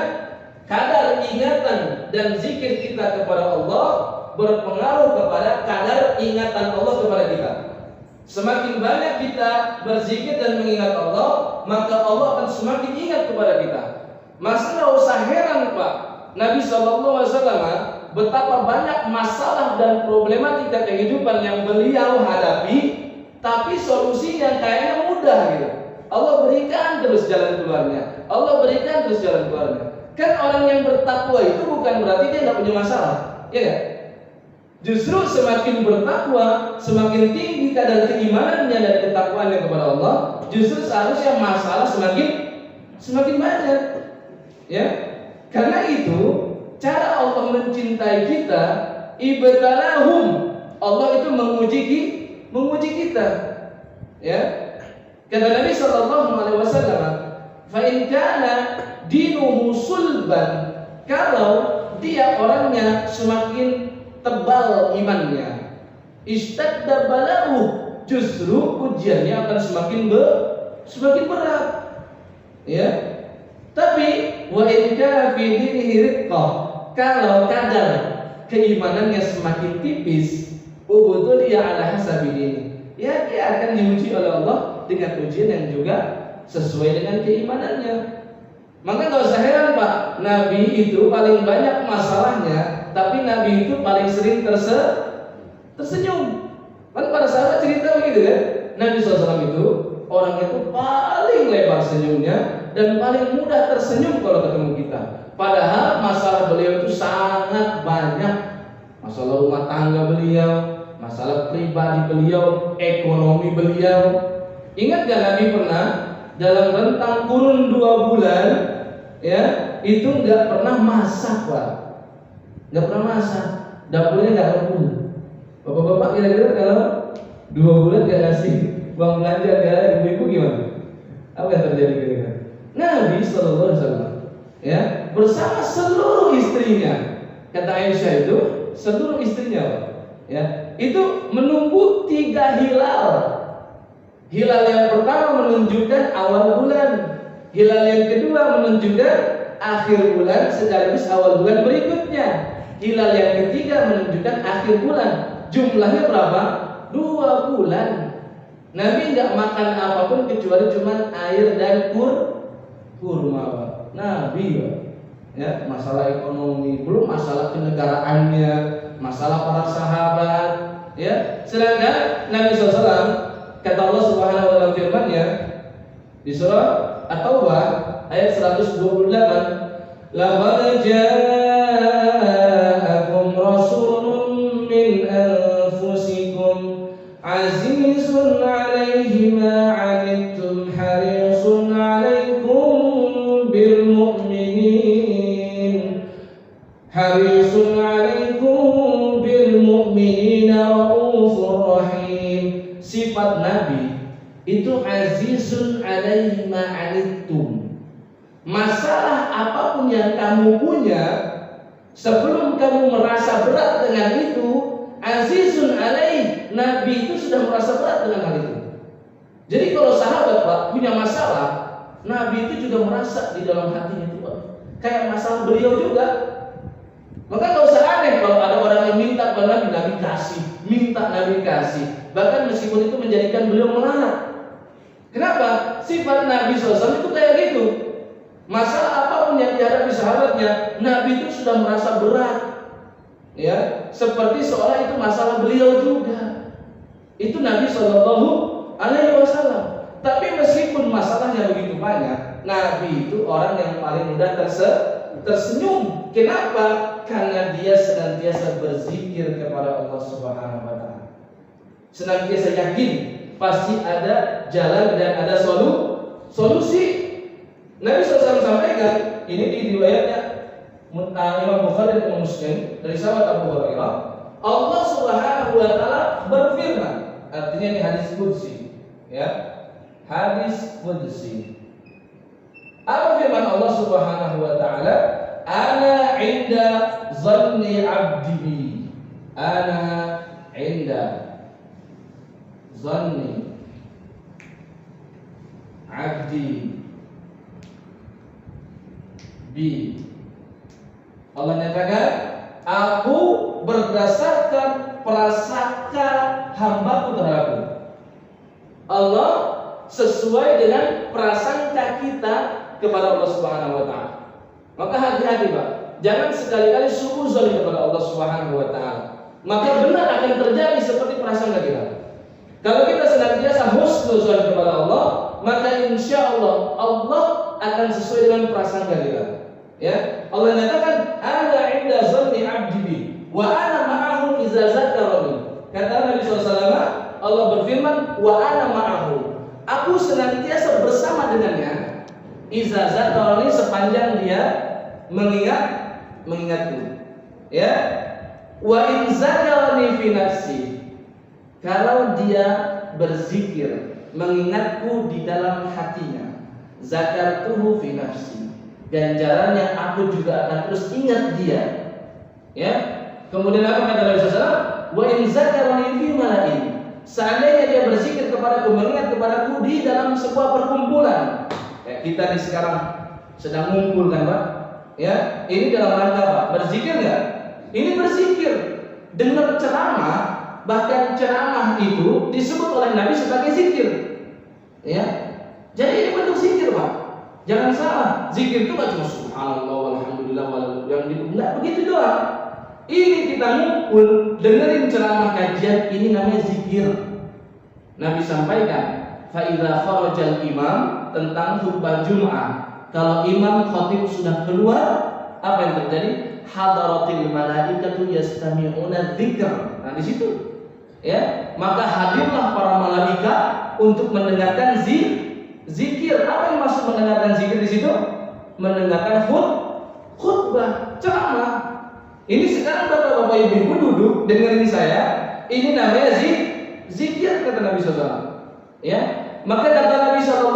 Speaker 1: kadar ingatan dan zikir kita kepada Allah berpengaruh kepada kadar ingatan Allah kepada kita. Semakin banyak kita berzikir dan mengingat Allah, maka Allah akan semakin ingat kepada kita. Masa nggak usah heran Pak, Nabi SAW betapa banyak masalah dan problematika kehidupan yang beliau hadapi, tapi solusinya kayaknya mudah gitu. Allah berikan terus jalan keluarnya. Allah berikan terus jalan keluarnya. Kan orang yang bertakwa itu bukan berarti dia nggak punya masalah, ya kan? Justru semakin bertakwa, semakin tinggi kadar keimanannya dan ketakwaannya kepada Allah, justru seharusnya masalah semakin banyak. Ya, karena itu cara Allah mencintai kita, ibtalahum, Allah itu menguji kita. Ya, kata Nabi SAW, fa in kana dinuhu sulban, kalau dia orangnya semakin tebal imannya, istadda balahu, justru ujiannya akan semakin berat. Ya. Tapi wa in kana fi dinihi riqqah, kalau kadar keimanannya semakin tipis, betul dia ala hasabi dini, ya dia akan diuji oleh Allah dengan ujian yang juga sesuai dengan keimanannya. Maka nggak usah heran Pak, Nabi itu paling banyak masalahnya, tapi Nabi itu paling sering tersenyum. Kan para sahabat cerita begitu kan, Nabi SAW itu orang itu paling lebar senyumnya dan paling mudah tersenyum kalau ketemu kita. Padahal masalah beliau itu sangat banyak. Masalah rumah tangga beliau, masalah pribadi beliau, ekonomi beliau. Ingat gak Nabi pernah dalam rentang kurun 2 bulan, ya, itu nggak pernah masak Pak, nggak pernah masak, dapurnya nggak rembul. Bapak-bapak kira-kira kalau 2 bulan nggak ngasih uang belanja ke ibu-ibu gimana? Apa yang terjadi kira-kira? Nabi SAW, ya, bersama seluruh istrinya, kata Aisyah itu seluruh istrinya, ya, itu menunggu 3 hilal. Hilal yang pertama menunjukkan awal bulan, hilal yang kedua menunjukkan akhir bulan sekaligus awal bulan berikutnya, hilal yang ketiga menunjukkan akhir bulan. Jumlahnya berapa? 2 bulan. Nabi nggak makan apapun kecuali cuma air dan kurma. Nabi, ya, masalah ekonomi, belum masalah kenegaraannya, masalah para sahabat, ya. Sedangkan Nabi SAW, kata Allah Subhanahu wa taala firman-Nya di surah At-Taubah ayat 128, laqad ja'akum rasulun min anfusikum azizun 'alaihi ma 'anittum harisun 'alaikum bil mu'minin raufur rahim. Sifat Nabi itu azizun 'alaihi ma 'anittum. Masalah apapun yang kamu punya, sebelum kamu merasa berat dengan itu, azizun 'alaihi, Nabi itu sudah merasa berat dengan hal itu. Jadi kalau sahabat Pak punya masalah, Nabi itu juga merasa di dalam hatinya itu kayak masalah beliau juga. Maka nggak usah aneh kalau ada orang yang minta kepada Nabi, Nabi kasih, minta Nabi kasih. Bahkan meskipun itu menjadikan beliau melarat. Kenapa? Sifat Nabi SAW itu kayak gitu. Masalah apapun yang dihadapi sahabatnya, Nabi itu sudah merasa berat, ya, seperti seolah itu masalah beliau juga. Itu Nabi SAW. Tapi meskipun masalahnya begitu banyak, Nabi itu orang yang paling mudah tersenyum. Kenapa? Karena dia senantiasa berzikir kepada Allah Subhanahu wa taala. Senantiasa yakin pasti ada jalan dan ada solusi. Nabi SAW sampaikan, ini di riwayatnya Imam Bukhari dan Muslim dari sahabat Abu Hurairah, Allah Subhanahu wa taala berfirman, artinya ini hadis qudsi, ya. Hadis qudsi. Apa firman Allah Subhanahu wa taala? Ana 'inda zanni 'abdi bi. Ana 'inda zanni 'abdi bi. Allah nyatakan, aku berdasarkan prasangka hambaku terhadapku. sesuai dengan prasangka kita kepada Allah Subhanahu wa taala. Maka hati-hati, Pak. Jangan sekali-kali suudzon kepada Allah Subhanahu wa taala. Maka benar akan terjadi seperti prasangka kita. Kalau kita senantiasa husnuzon kepada Allah, maka insya Allah Allah akan sesuai dengan prasangka kita. Ya, Allah nyatakan, "Ana 'inda zanni 'abdi bi, wa ana ma'ahu idza zakarani." Kata Nabi SAW, Allah berfirman, "Wa ana ma'ahu." Aku senantiasa bersama dengannya. Idza zakarani, sepanjang dia mengingatku. Ya. Wa in zakarani fi nafsi. Kalau dia berzikir, mengingatku di dalam hatinya, zakartuhu fi nafsi, ganjarannya aku juga akan terus ingat dia. Ya. Kemudian apa kata Nabi SAW? Wa in zakarani fi mala'in. Seandainya dia berzikir kepadaku, mengingat kepadaku di dalam sebuah perkumpulan. Ya, kita di sekarang sedang ngumpul kan, Pak? Ya, ini dalam rangka apa? Berzikir enggak? Ini berzikir, dengar ceramah, bahkan ceramah itu disebut oleh Nabi sebagai zikir. Ya. Jadi ini bentuk zikir, Pak. Jangan salah, zikir itu enggak cuma subhanallah walhamdulillah yang enggak begitu doang. Ini kita ngumpul dengerin ceramah kajian, ini namanya zikir. Nabi sampaikan, fa idza kharajal imam, tentang khutbah Jumat. Kalau imam khatib sudah keluar, apa yang terjadi? Hadaratil malaikatu yastami'una dzikr. Nah, di situ ya, maka hadirlah para malaikat untuk mendengarkan zikir. Apa yang maksud mendengarkan zikir di situ? Mendengarkan khutbah, ceramah. Ini sekarang bapak-bapak ibu-ibu duduk dengerin saya. Ini namanya zikir kata Nabi SAW. Ya, maka kata Nabi SAW,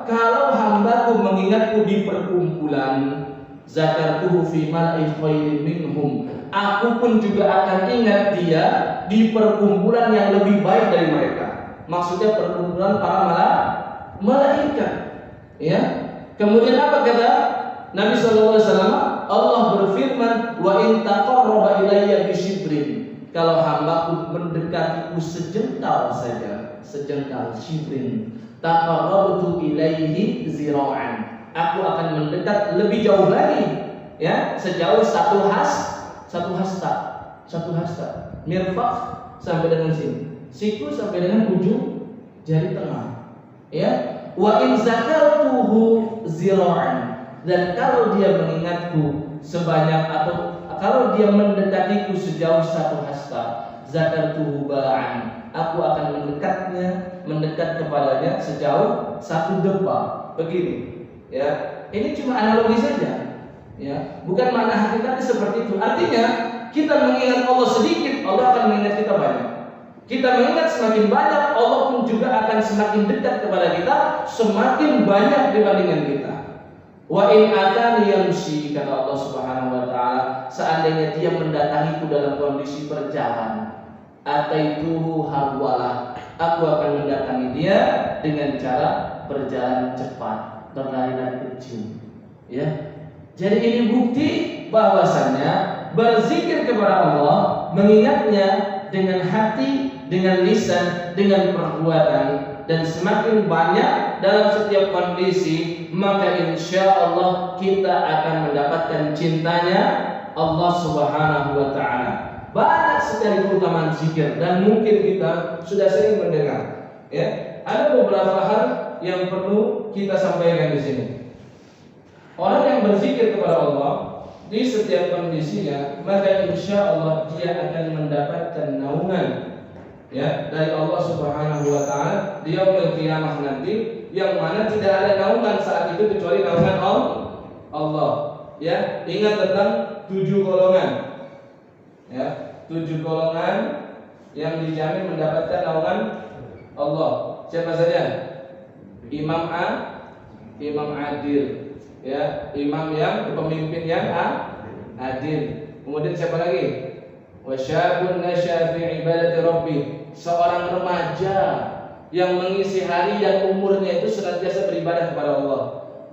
Speaker 1: kalau hambaku mengingatku di perkumpulan, zakartuhu fi mal'i khairin minhum, aku pun juga akan ingat dia di perkumpulan yang lebih baik dari mereka. Maksudnya perkumpulan para malaikat. Ya. Kemudian apa kata Nabi SAW? Allah berfirman, wa in taqarraba ilayya bisyibrin. Kalau hambaku mendekatiku sejengkal saja, sejengkal shibrin, taqarrabtu ilaihi zira'an, aku akan mendekat lebih jauh lagi, ya, sejauh satu hasta, mirfaq sampai dengan sini, siku sampai dengan ujung jari tengah, ya. Wa in zakartuhu zira'an, dan kalau dia mengingatku sebanyak, atau kalau dia mendekatiku sejauh satu hasta, zakartuhu ba'an, aku akan mendekat kepadanya sejauh satu depa. Begini, ya. Ini cuma analogi saja, ya. Bukan makna hakikatnya seperti itu. Artinya kita mengingat Allah sedikit, Allah akan mengingat kita banyak. Kita mengingat semakin banyak, Allah pun juga akan semakin dekat kepada kita, semakin banyak dibandingkan kita. Wa in atani yamshi, kata Allah Subhanahu wa taala, seandainya dia mendatangiku dalam kondisi berjalan, ataituhu harwalah, aku akan mendatangi dia dengan cara berjalan cepat, berlari-lari kecil. Ya. Jadi ini bukti bahwasannya berzikir kepada Allah, mengingatnya dengan hati, dengan lisan, dengan perbuatan, dan semakin banyak dalam setiap kondisi, maka insya Allah kita akan mendapatkan cintanya Allah Subhanahu wa ta'ala. Banyak sekali keutamaan zikir, dan mungkin kita sudah sering mendengar. Ya, ada beberapa hal yang perlu kita sampaikan di sini. Orang yang berzikir kepada Allah di setiap kondisinya, maka insya Allah dia akan mendapatkan naungan, ya, dari Allah Subhanahu wa ta'ala di yaumil qiyamah nanti, yang mana tidak ada naungan saat itu kecuali naungan Allah. Ya, ingat tentang 7 golongan. Ya, 7 golongan yang dijamin mendapatkan naungan Allah. Siapa saja? Imam adil, ya, imam yang pemimpin yang adil. Kemudian siapa lagi? Wasyabun nasya fi ibadati rabbih, seorang remaja yang mengisi hari dan umurnya itu senantiasa beribadah kepada Allah.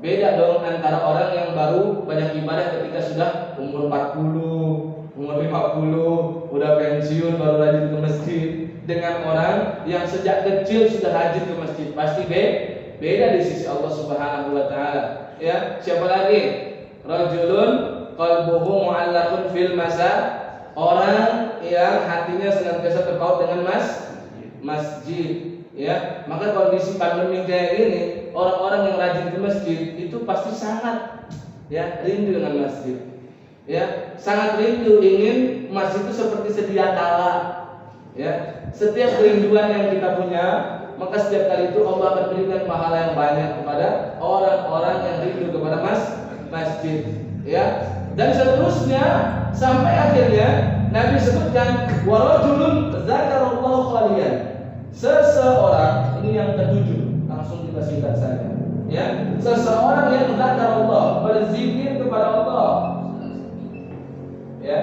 Speaker 1: Beda dong antara orang yang baru banyak ibadah ketika sudah umur 40, umur 50, udah pensiun baru rajin ke masjid, dengan orang yang sejak kecil sudah rajin ke masjid. pasti beda di sisi Allah Subhanahu wa taala. Ya, siapa lagi? Rajulun qalbuhu mu'allaqun fil orang yang hatinya senantiasa terpaut dengan masjid. Ya, maka kondisi pandemi kayak gini, orang-orang yang rajin ke masjid itu pasti sangat rindu dengan masjid. Ya, sangat rindu ingin masjid itu seperti sedia kala. Ya, setiap kerinduan yang kita punya, maka setiap kali itu Allah akan berikan pahala yang banyak kepada orang-orang yang rindu kepada masjid. Ya, dan seterusnya sampai akhirnya Nabi sebutkan warajulun zakarallahu khalian. Seseorang, ini yang ketujuh, langsung kita singkat saja. Ya, seseorang yang zakarallah, berzikir kepada Allah. Ya.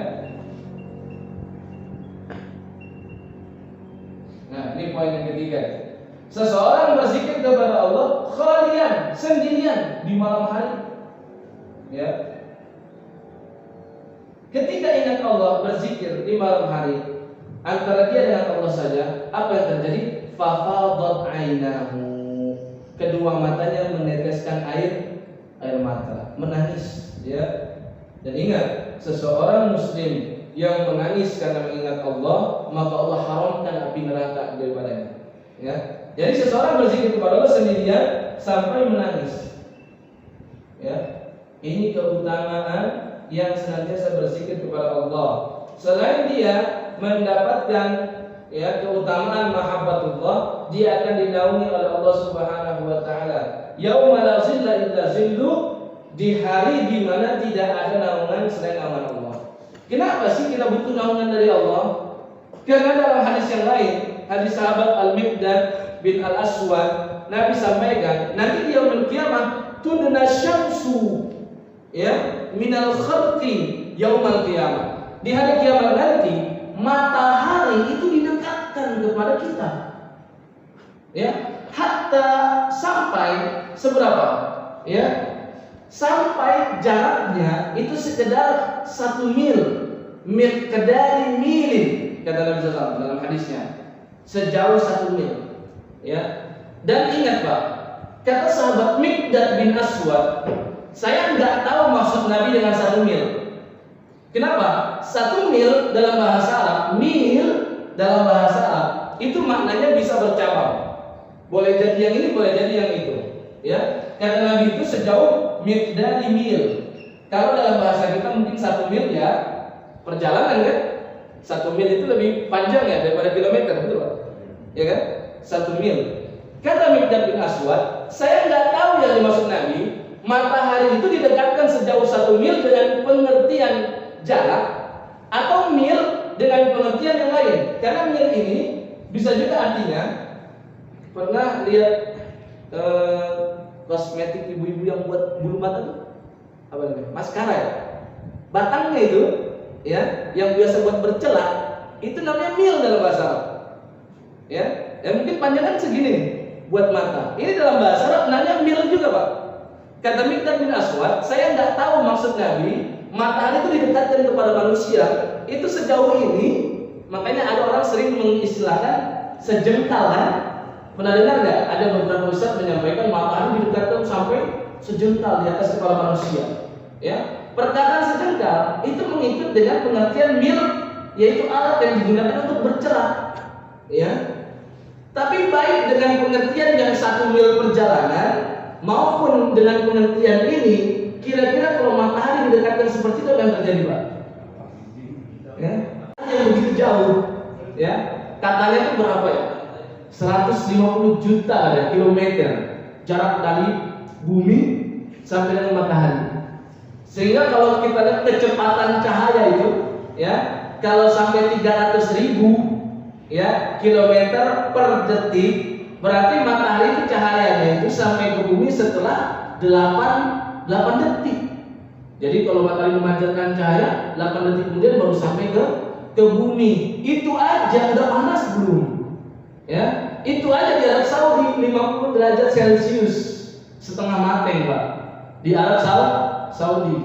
Speaker 1: Nah, ini poin yang ketiga. Seseorang berzikir kepada Allah khalian, sendirian di malam hari. Ya. Ketika ingat Allah, berzikir di malam hari, antara dia dengan Allah saja, apa yang terjadi? Fafadat ainahu. Kedua matanya meneteskan air mata, menangis, ya. Dan ingat, seseorang muslim yang menangis karena mengingat Allah, maka Allah haramkan api neraka daripadanya. Ya. Jadi seseorang berzikir kepada Allah sendirian sampai menangis. Ya. Ini keutamaan yang senantiasa berzikir kepada Allah. Selain dia mendapatkan keutamaan mahabbatullah, dia akan dinaungi oleh Allah Subhanahu wa taala. Yauma la zilla illa zillu, di hari di mana tidak ada naungan selain naungan Allah. Kenapa sih kita butuh naungan dari Allah? Karena dalam hadis yang lain, hadis sahabat Al-Miqdad bin Al-Aswad, Nabi sampaikan, nanti di yaumul qiyamah tudna syamsu minal khalqi yaumal qiyamah. Di hari kiamat nanti matahari itu didekatkan kepada kita. Ya, hatta sampai seberapa? Ya, sampai jaraknya itu sekedar 1 mil, miqdari milin, kata Nabi SAW dalam hadisnya, sejauh 1 mil. Ya, dan ingat Pak, kata sahabat Miqdad bin Aswad, saya nggak tahu maksud Nabi dengan 1 mil. Kenapa? 1 mil dalam bahasa Arab, mil dalam bahasa Arab itu maknanya bisa bercabang. Boleh jadi yang ini, boleh jadi yang itu. Ya, kata Nabi itu sejauh miqdari mil. Kalau dalam bahasa kita mungkin 1 mil ya perjalanan kan? 1 mil itu lebih panjang ya daripada kilometer, betul Pak? Ya kan? 1 mil. Kata Miqdad bin Aswad, saya nggak tahu yang dimaksud Nabi. Matahari itu didekatkan sejauh 1 mil dengan pengertian jarak atau mil dengan pengertian yang lain. Karena mil ini bisa juga artinya, pernah lihat kosmetik ibu-ibu yang buat bulu mata tuh apa namanya? Maskara ya. Batangnya itu ya, yang biasa buat bercelak, itu namanya mil dalam bahasa Arab. Ya, mungkin panjangnya segini nih buat mata. Ini dalam bahasa Arab namanya mil juga Pak. Kata Miqdad bin Aswad, saya nggak tahu maksud Nabi matahari itu didekatkan kepada manusia itu sejauh ini. Makanya ada orang sering mengistilahkan sejengkal kan? Pernah dengar nggak? Ada beberapa ustaz menyampaikan matahari didekatkan sampai sejengkal di atas kepala manusia. Ya, perkataan sejengkal itu mengikut dengan pengertian mil, yaitu alat yang digunakan untuk bercerah. Ya, tapi baik dengan pengertian yang 1 mil perjalanan maupun dengan pengertian ini, kira-kira kalau matahari didekatkan seperti itu yang terjadi Pak? Ya, yang begitu jauh, ya, katanya itu berapa ya? 150 juta kilometer jarak dari bumi sampai dengan matahari. Sehingga kalau kita lihat kecepatan cahaya itu, ya, kalau sampai 300.000 kilometer per detik, berarti matahari itu cahayanya itu sampai ke bumi setelah 8 detik. Jadi kalau matahari memancarkan cahaya 8 detik kemudian baru sampai ke bumi. Itu aja udah panas belum? Ya, itu aja di Arab Saudi 50 derajat Celcius, setengah mateng Pak. Di Arab Saudi,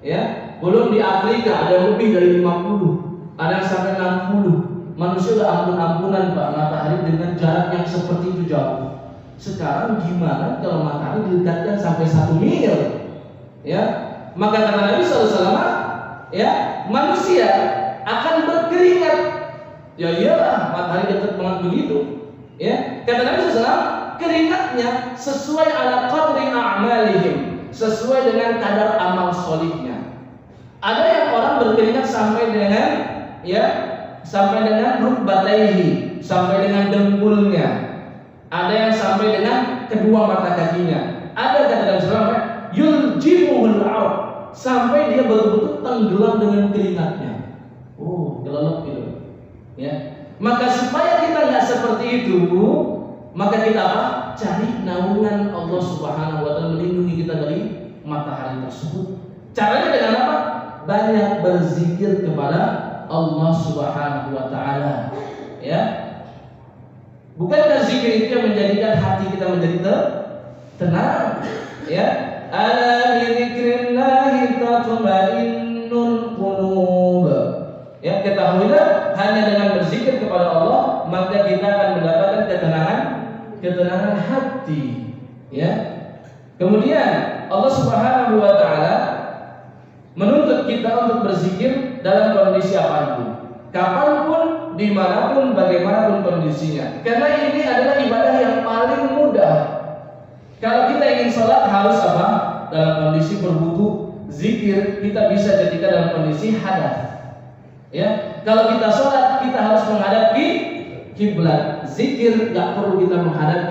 Speaker 1: ya. Belum di Afrika ada yang lebih dari 50, ada yang sampai 60. Manusia udah ampun-ampunan Pak matahari dengan jarak yang seperti itu jauh. Sekarang gimana kalau matahari didekatkan sampai 1 mil? Ya, maka kata Nabi SAW, ya, manusia akan berkeringat. Ya iyalah, matahari dekat banget begitu. Ya, kata Nabi SAW, keringatnya sesuai ala qadri a'malihim, sesuai dengan kadar amal solihnya. Ada yang orang berkeringat sampai dengan, ya, sampai dengan rukbataihi, sampai dengan dengkulnya. Ada yang sampai dengan kedua mata kakinya. Ada kata Nabi SAW, yuljimuhul ard, sampai dia betul-betul tenggelam dengan keringatnya. Oh, kelelep gitu. Ya. Maka supaya kita nggak seperti itu, maka kita apa? Cari naungan Allah Subhanahu wa taala, melindungi kita dari matahari tersebut. Caranya dengan apa? Banyak berzikir kepada Allah Subhanahu wa taala. Ya. Bukankah zikir itu yang menjadikan hati kita menjadi tenang? Ya. Ala bi dzikrillahi tatma'innul qulub. Ya, ketahuilah hanya dengan berzikir kepada Allah maka kita akan mendapatkan ketenangan hati. Ya. Kemudian Allah Subhanahu wa taala menuntut kita untuk berzikir dalam kondisi apapun, kapanpun, dimanapun, bagaimanapun kondisinya. Karena ini adalah ibadah yang paling mudah. Kalau kita ingin sholat harus apa? Dalam kondisi berwudu, zikir kita bisa ketika dalam kondisi hadas. Ya, kalau kita sholat kita harus menghadap kiblat. Zikir nggak perlu kita menghadap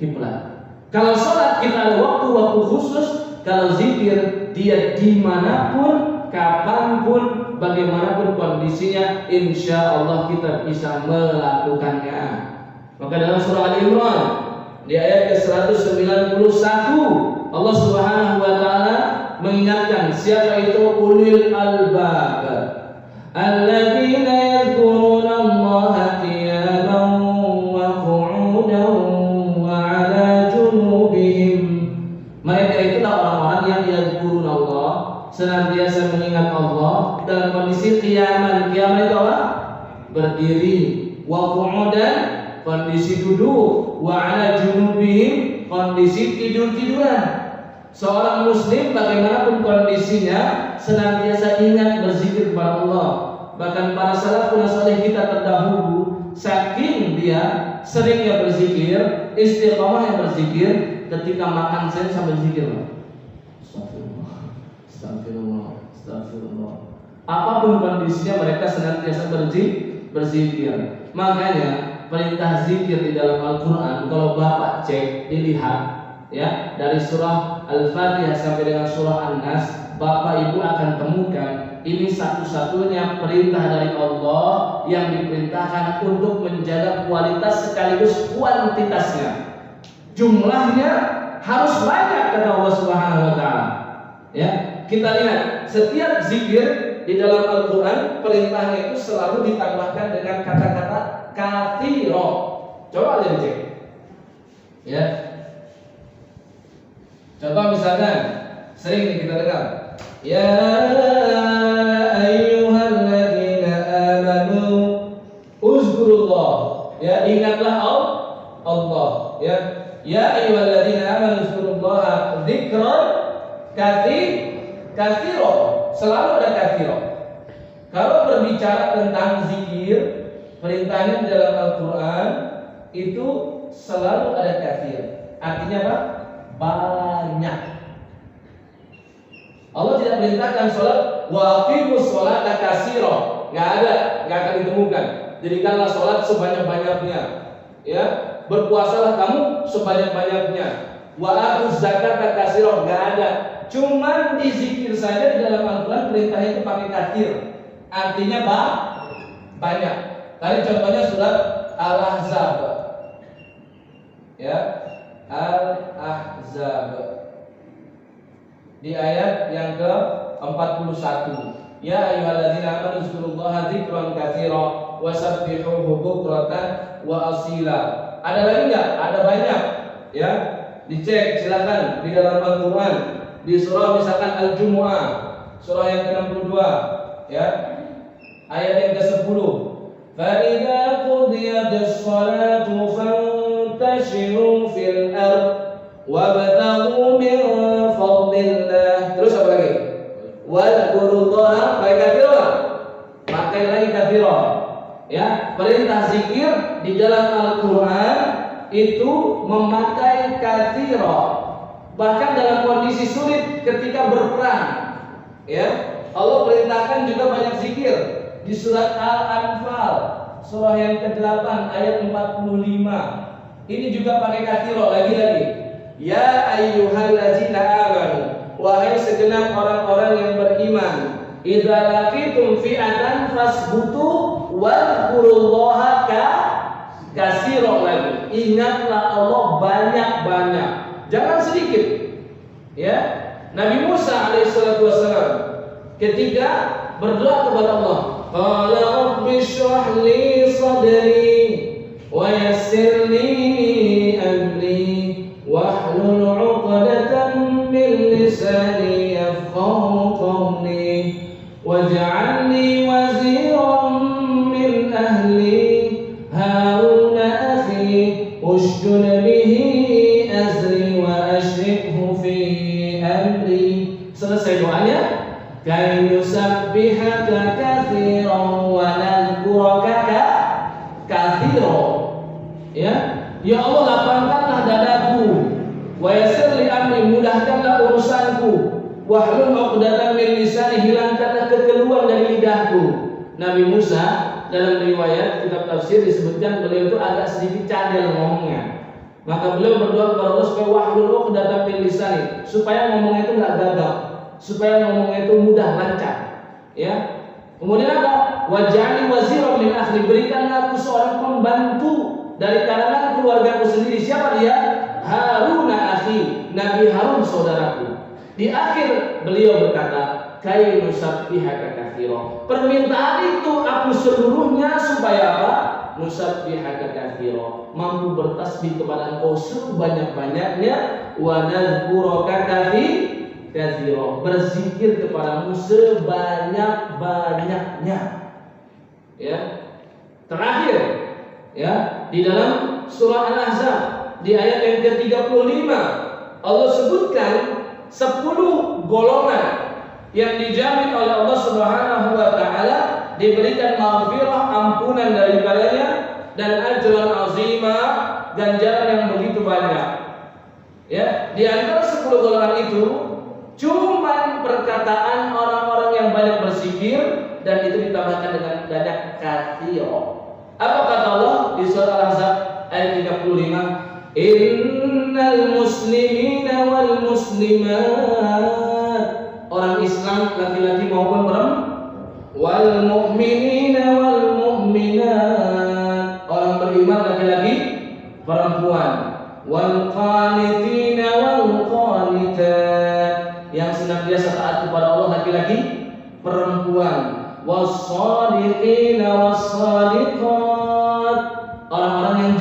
Speaker 1: kiblat. Kalau sholat kita ada waktu-waktu khusus. Kalau zikir dia dimanapun, kapanpun, bagaimanapun kondisinya, insya Allah kita bisa melakukannya. Maka dalam surah Al-Imran di ayat ke-191 Allah Subhanahu wa taala mengingatkan siapa itu ulil albab, alladzina yadhkuruna Allaha qiyaman wa qu'udan wa 'ala junubihim. Mereka itulah orang-orang yang yadhkuruna Allah, senantiasa mengingat Allah dalam kondisi qiyaman. Qiyaman itu apa? Berdiri. Wa qu'udan, kondisi duduk. Wa 'ala junubihim, kondisi tidur-tiduran. Seorang muslim bagaimanapun kondisinya senantiasa ingat berzikir kepada Allah. Bahkan para salafun saleh kita terdahulu saking dia seringnya berzikir, istiqamah yang berzikir, ketika makan saya sambil zikir. Astagfirullah, astagfirullah, astagfirullah. Apapun kondisinya mereka senantiasa berzikir. Makanya perintah zikir di dalam Al-Quran kalau Bapak cek, dilihat ya, dari surah Al-Fatihah sampai dengan surah An-Nas, Bapak Ibu akan temukan ini satu-satunya perintah dari Allah yang diperintahkan untuk menjaga kualitas sekaligus kuantitasnya. Jumlahnya harus banyak kata Allah Subhanahu wa taala. Ya, kita lihat setiap zikir di dalam Al-Qur'an perintahnya itu selalu ditambahkan dengan kata-kata katsira. Coba lihat cek. Ya. Contoh misalkan sering nih kita dengar, ya ayyuhalladzina amanu uzkurullah. Ya, ingatlah Allah. Ya. Ya ayyuhalladzina amanu uzkurullaha dzikran katsira. Selalu ada katsira. Kalau berbicara tentang zikir, perintahnya di dalam Al-Qur'an itu selalu ada katsir. Artinya apa? Banyak. Allah tidak perintahkan sholat wa aqimus sholata katsira. Enggak ada, enggak akan ditemukan. Jadikanlah sholat sebanyak-banyaknya. Ya, berpuasalah kamu sebanyak-banyaknya. Wa atuz zakata katsira, enggak ada. Cuman dizikir saja di dalam Al-Qur'an perintahnya itu pakai katsir. Artinya banyak. Tadi contohnya surat Al-Ahzab. Ya, Al-Ahzab di ayat yang ke-41. Ya ayyuhalladzina amanu dzkurullaha dzikran katsira wasabbihuhu bukratan wa asila. Ada lagi enggak? Ada banyak. Ya, dicek silakan di dalam Al-Qur'an di surah misalkan Al-Jumu'ah, surah yang ke-62, ya. Ayat yang ke-10. Fa idza qudiyatis shalatu fantashiru fantashiru fil ard wabtaghu min fadlillah. Terus apa lagi? Wadhkurullaha katsiran. Pakai lagi katsiran. Ya, perintah zikir di dalam Al-Qur'an itu memakai katsiran. Bahkan dalam kondisi sulit ketika berperang, ya, Allah perintahkan juga banyak zikir di surat Al-Anfal, surah yang ke-8 ayat 45. Ini juga pakai katsiro lagi-lagi. Ya ayyuhallazina amanu, wahai segenap orang-orang yang beriman, idza laqitum fi'atan fasbutu wadhkurullaha katsiran lagi. Ingatlah Allah banyak-banyak. Jangan sedikit. Ya. Nabi Musa alaihissalatu wassalam ketika berdoa kepada Allah, qala rabbi shrah li sadri wa yassir li amri wahlul 'uqdatam min lisani yafqahu qawli waj'alni waziran min ahli harun akhi ushdud bihi azri wa ashrikhu fi amri. Selesai doanya, kay nusabbihaka katsiran wa nadhkuraka katsiran. Ya Allah, lapangkanlah dadaku, wa yassir li amri, mudahkanlah urusanku, wahlul 'uqdatam min lisani, hilangkanlah kekeluhan dari lidahku. Nabi Musa dalam riwayat kitab tafsir disebutkan beliau itu agak sedikit cadel ngomongnya. Maka beliau berdoa kepada Allah supaya wahlul 'uqdatam min lisani, supaya ngomongnya itu enggak gagal, supaya ngomongnya itu mudah lancar. Ya. Kemudian apa? Waj'alni waziran min ahli, berikanlah aku seorang pembantu dari kalangan keluargaku sendiri. Siapa dia? Harun akhi, Nabi Harun saudaraku. Di akhir beliau berkata, kay nusabbihaka katsiran. Permintaan itu aku seluruhnya supaya apa? Nusabbihaka katsiran, mampu bertasbih kepada Engkau sebanyak-banyaknya, wa nadhkuraka katsiran, berzikir kepadamu sebanyak-banyaknya. Ya. Terakhir, ya, di dalam surah Al-Ahzab di ayat yang ke-35 Allah sebutkan 10 golongan yang dijamin oleh Allah Subhanahu wa taala diberikan maghfirah, ampunan daripadanya, dan ajran azimah, ganjaran yang begitu banyak. Ya, di antara 10 golongan itu cuman perkataan orang-orang yang banyak berzikir, dan itu ditambahkan dengan banyak katsiro. Apa kata Allah di surah Al-Ahzab ayat 35? Innal muslimina wal muslimat, orang Islam laki-laki maupun perempuan, wal mu'minina wal mu'minat, orang beriman laki-laki perempuan, wal qanitina wal qanitat, yang senantiasa taat kepada Allah laki-laki perempuan, was-shadiqina was-shadiqat, orang-orang yang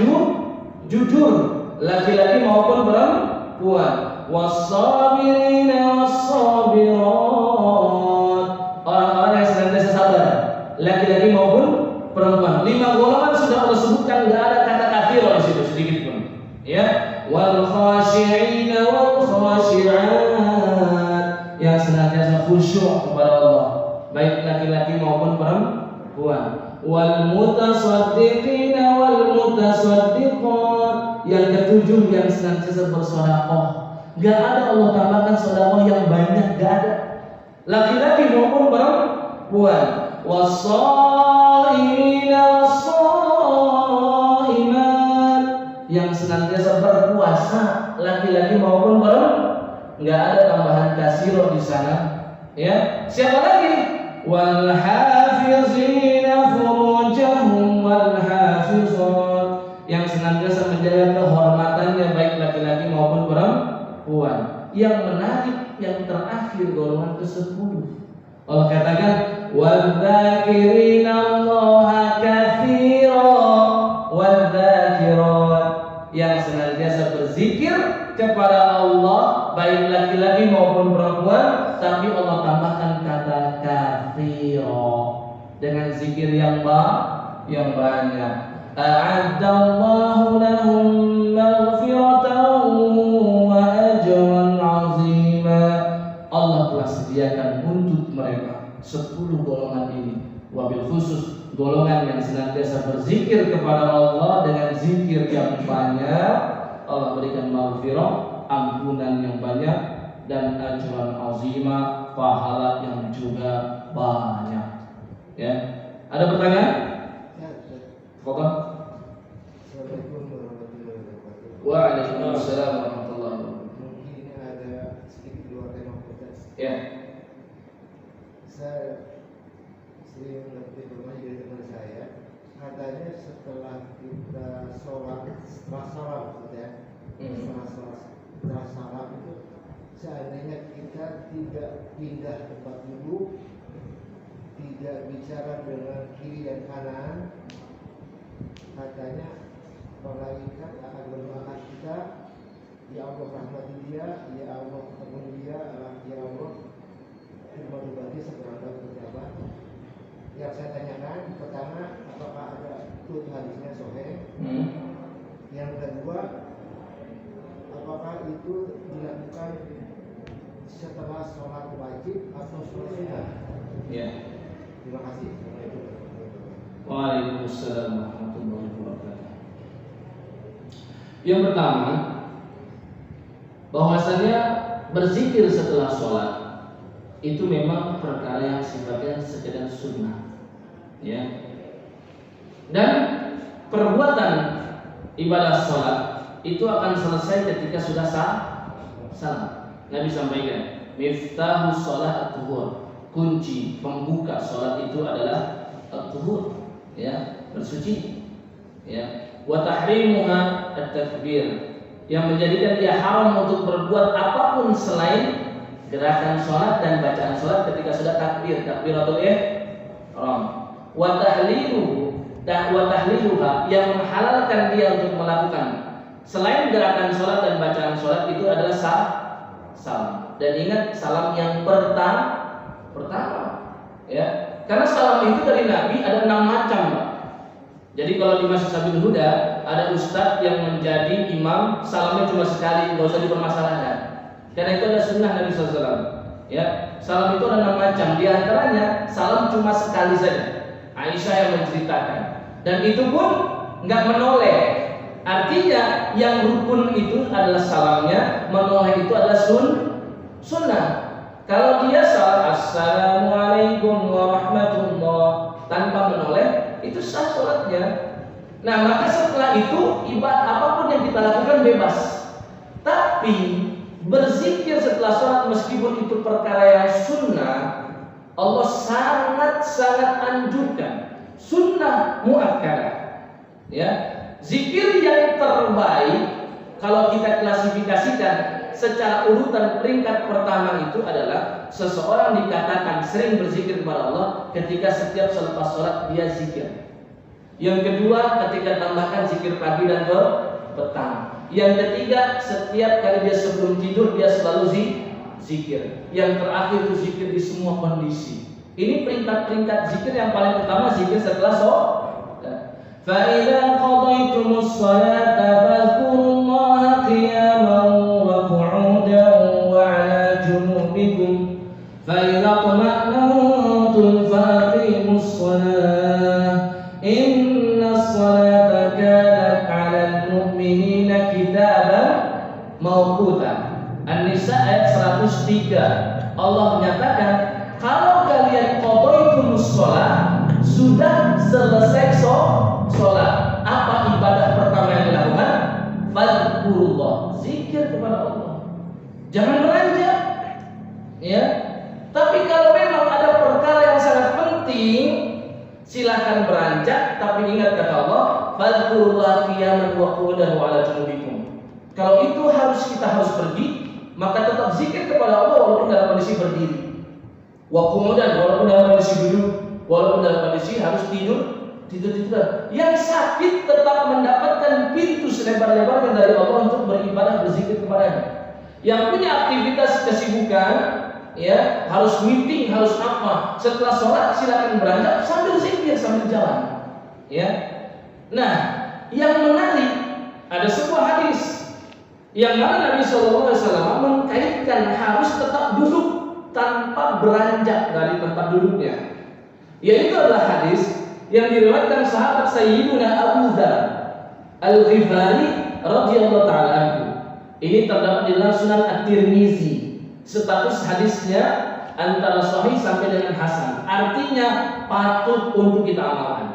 Speaker 1: jujur laki-laki maupun perempuan, was-sabirina was-sabirat, orang-orang yang senantiasa sabar laki-laki maupun perempuan. 5 golongan sudah Allah sebutkan, enggak ada kata kafir di situ sedikit pun. Ya, wal khashi'ina wal khashi'at, yang senantiasa khusyuk kepada Allah baik laki-laki maupun perempuan, wal mutasaddiqina wal mutasaddiqat, yang ketujuh yang senantiasa bersedekah. Gak ada Allah tambahkan sedekah yang banyak, gak ada, laki-laki maupun perempuan, was-shaimina was-shaimat, yang senantiasa berpuasa laki-laki maupun perempuan. Gak ada tambahan kasiro di sana. Ya, siapa lagi? Wal hafizina furujahum wal hafizat, yang senantiasa menjaga kehormatannya baik laki-laki maupun perempuan. Yang menarik yang terakhir golongan ke-10, Allah katakan wadzakirina Allaha katsiran wadzakirat, yang senantiasa berzikir kepada Allah baik laki-laki maupun perempuan, tapi Allah tambahkan kata katsiran, dengan zikir yang banyak. A'addallahu lahum maghfiratan wa ajran 'azima. Allah telah sediakan untuk mereka 10 golongan ini. Wabil khusus golongan yang senantiasa berzikir kepada Allah dengan zikir yang banyak, Allah berikan maghfirah, ampunan yang banyak, dan ajran 'azima, pahala yang juga banyak. Ya. Ada pertanyaan? Fadhal.
Speaker 3: Assalamualaikum warahmatullahi wabarakatuh.
Speaker 1: Waalaikumsalam warahmatullahi wabarakatuh.
Speaker 3: Mungkin ini ada sedikit luar tema Ustaz.
Speaker 1: Ya.
Speaker 3: Saya sering mendapat informasi dari teman saya, katanya setelah kita sholat, setelah salam itu seandainya kita tidak pindah tempat duduk, tidak bicara dengan kiri dan kanan, katanya malaikat akan mendoakan kita, ya Allah rahmati dia, ya Allah ampuni dia, ya Allah terima bagi seberapa pejabat. Yang saya tanyakan pertama, apakah ada itu hadisnya sahih? Yang kedua, apakah itu dilakukan setelah sholat wajib atau sholat sunnah?
Speaker 1: Ya.
Speaker 3: Terima kasih.
Speaker 1: Waalaikumsalam warahmatullahi wabarakatuh. Yang pertama, bahwasanya berzikir setelah sholat itu memang perkara yang sifatnya sekedar sunnah, ya. Dan perbuatan ibadah sholat itu akan selesai ketika sudah salam. Nabi sampaikan, miftahus sholat at-tuhur, kunci pembuka sholat itu adalah at-tuhur, ya, bersuci, ya. Wa tahrimuha at-takbir, yang menjadikan dia haram untuk berbuat apapun selain gerakan sholat dan bacaan sholat ketika sudah takbiratul ihram. Wa tahliluha, yang menghalalkan dia untuk melakukan selain gerakan sholat dan bacaan sholat itu adalah salam. Dan ingat, salam yang pertama, ya. Karena salam itu dari Nabi ada 6 macam, Pak. Jadi kalau di Masjid Sabil Huda ada ustadz yang menjadi imam, salamnya cuma sekali, nggak usah dipermasalahkan. Karena itu ada sunnah Nabi SAW. Ya, salam itu ada 6 macam. Di antaranya salam cuma sekali saja. Aisyah yang menceritakan. Dan itu pun nggak menoleh. Artinya yang rukun itu adalah salamnya, menoleh itu adalah sunnah. Kalau dia salam assalamualaikum warahmatullah tanpa menoleh, itu sah sholatnya. Nah, maka setelah itu ibadah apapun yang kita lakukan bebas. Tapi berzikir setelah sholat meskipun itu perkara yang sunnah, Allah sangat-sangat anjurkan. Sunnah muakkadah. Ya, zikir yang terbaik kalau kita klasifikasikan secara urutan peringkat pertama itu adalah seseorang dikatakan sering berzikir kepada Allah ketika setiap selepas sholat dia zikir. Yang kedua, ketika tambahkan zikir pagi dan petang. Yang ketiga, setiap kali dia sebelum tidur dia selalu zikir. Yang terakhir itu zikir di semua kondisi. Ini peringkat-peringkat zikir yang paling utama, zikir setelah sholat. Fa idza qadaytumus sholata fadhkurullaha qiyaman wa qu'udan wa 'ala junubikum fa idza tuma'nantum faqimus shalah innas sholata kanat 'alal mu'minina kitaban mawquta. An-Nisa ayat 103. Allah menyatakan, kalau kalian qadaytumus shalah, sudah selesai sholat, apa ibadah pertama yang dilakukan? Fadhkurullah, zikir kepada Allah. Jangan beranjak, ya. Tapi kalau memang ada perkara yang sangat penting, silakan beranjak. Tapi ingat kata Allah, fadhkurullah qiyaman wa qu'udan wa 'ala junubikum. Kalau itu kita harus pergi, maka tetap zikir kepada Allah walaupun dalam kondisi berdiri. Wa qu'udan, walaupun dalam kondisi duduk, walaupun dalam kondisi harus tidur. Yang sakit tetap mendapatkan pintu selebar-lebarnya dari Allah untuk beribadah, berzikir kepadanya. Yang punya aktivitas kesibukan, ya, harus meeting, harus apa, setelah sholat silakan beranjak sambil zikir sambil jalan, ya. Nah, yang menarik ada sebuah hadis yang mana Nabi SAW mengkaitkan harus tetap duduk tanpa beranjak dari tempat duduknya. Yaitu adalah hadis yang diriwayatkan sahabat Sayyiduna Abu Dzar Al-Ghifari radhiyallahu ta'ala anhu. Ini terdapat di dalam Sunan At-Tirmizi. Status hadisnya antara sahih sampai dengan hasan. Artinya patut untuk kita amalkan.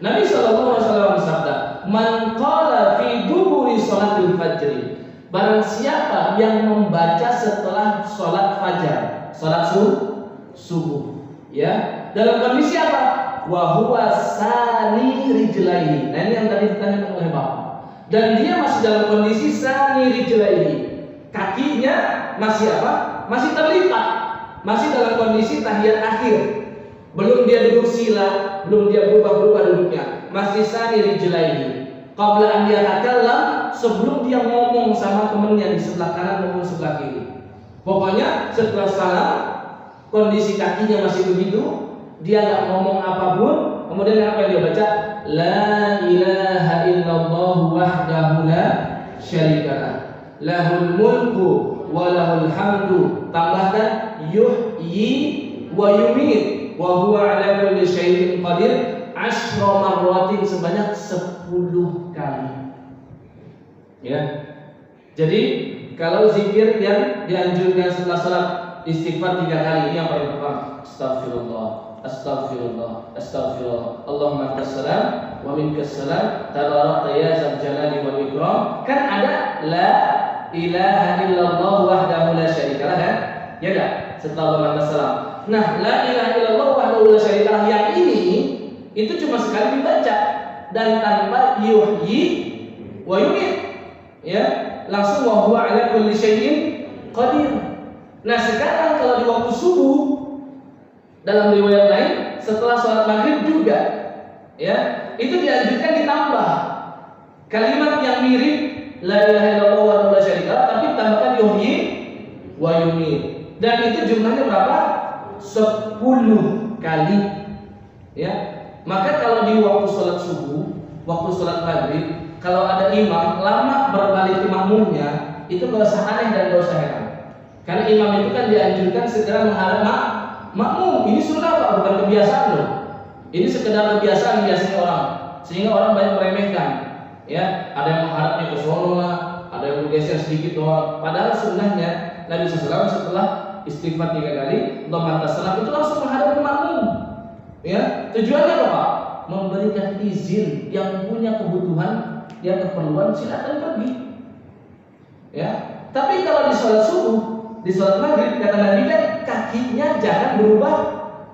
Speaker 1: Nabi SAW bersabda, "Man qala fi duburi sholatil fajr." Barang siapa yang membaca setelah sholat fajar, sholat subuh, ya, dalam kondisi apa? Wa huwa sani rijlaihi. Nah, ini yang tadi ditanyakan oleh Bapak. Dan dia masih dalam kondisi sani rijlaihi. Kakinya masih apa? Masih terlipat. Masih dalam kondisi tahiyat akhir. Belum dia duduk sila, belum dia berubah-ubah duduknya. Masih sani rijlaihi. Qabla an yatakallam, sebelum dia ngomong sama temennya di sebelah kanan maupun sebelah kiri. Pokoknya setelah salam, kondisi kakinya masih begitu, dia nggak ngomong apapun. Kemudian apa yang dia baca? La ilaha illallah wahdahu la syarikalah, lahul mulku wa lahul hamdu. Tambahkan yuhyi wa yumit wa huwa ala kulli syai'in qadir. Asyra marratin, sebanyak 10 kali. Ya. Jadi kalau zikir yang dianjurkan setelah salat, istighfar 3 kali. Ini yang paling pertama. Astaghfirullah, astaghfirullah, astaghfirullah. Allahumma antas salam wa minkas salam, tabarakta ya dzal jalali wal ikram. Kan ada la ilaha illallah wahdahu la syarikalah, kan? Ya enggak? Setelah Allahumma antas salam. Nah, la ilaha illallah wahdahu la syarikalah yang ini itu cuma sekali dibaca dan tanpa yuhyi wa yumit, ya, langsung wa huwa ala kulli syai'in qadir. Nah, sekarang kalau di waktu subuh, dalam riwayat lain setelah sholat maghrib juga, ya, itu dianjurkan ditambah kalimat yang mirip la ilaha illallah wahdahu la syarikalah, tapi tambahkan yuhyi wa yumit. Dan itu jumlahnya berapa? 10 kali, ya. Maka kalau di waktu sholat subuh, waktu sholat maghrib, kalau ada imam lama berbalik ke makmumnya, itu gak usah aneh dan gak usah heran. Karena imam itu kan dianjurkan segera menghadap makmum. Ini sunnah Pak, bukan kebiasaan loh. Ini sekedar kebiasaan biasanya orang, sehingga orang banyak meremehkan. Ya, ada yang menghadapnya ke sono lah, ada yang bergeser sedikit doang. Padahal sunnahnya Nabi SAW setelah istighfar 3 kali, Allahumma antas salam, itu langsung menghadap ke makmum. Ya, tujuannya apa Pak? Memberikan izin yang punya kebutuhan, yang keperluan, silakan pergi. Ya, tapi kalau di sholat subuh, di sholat maghrib, kata Nabi kan kakinya jangan berubah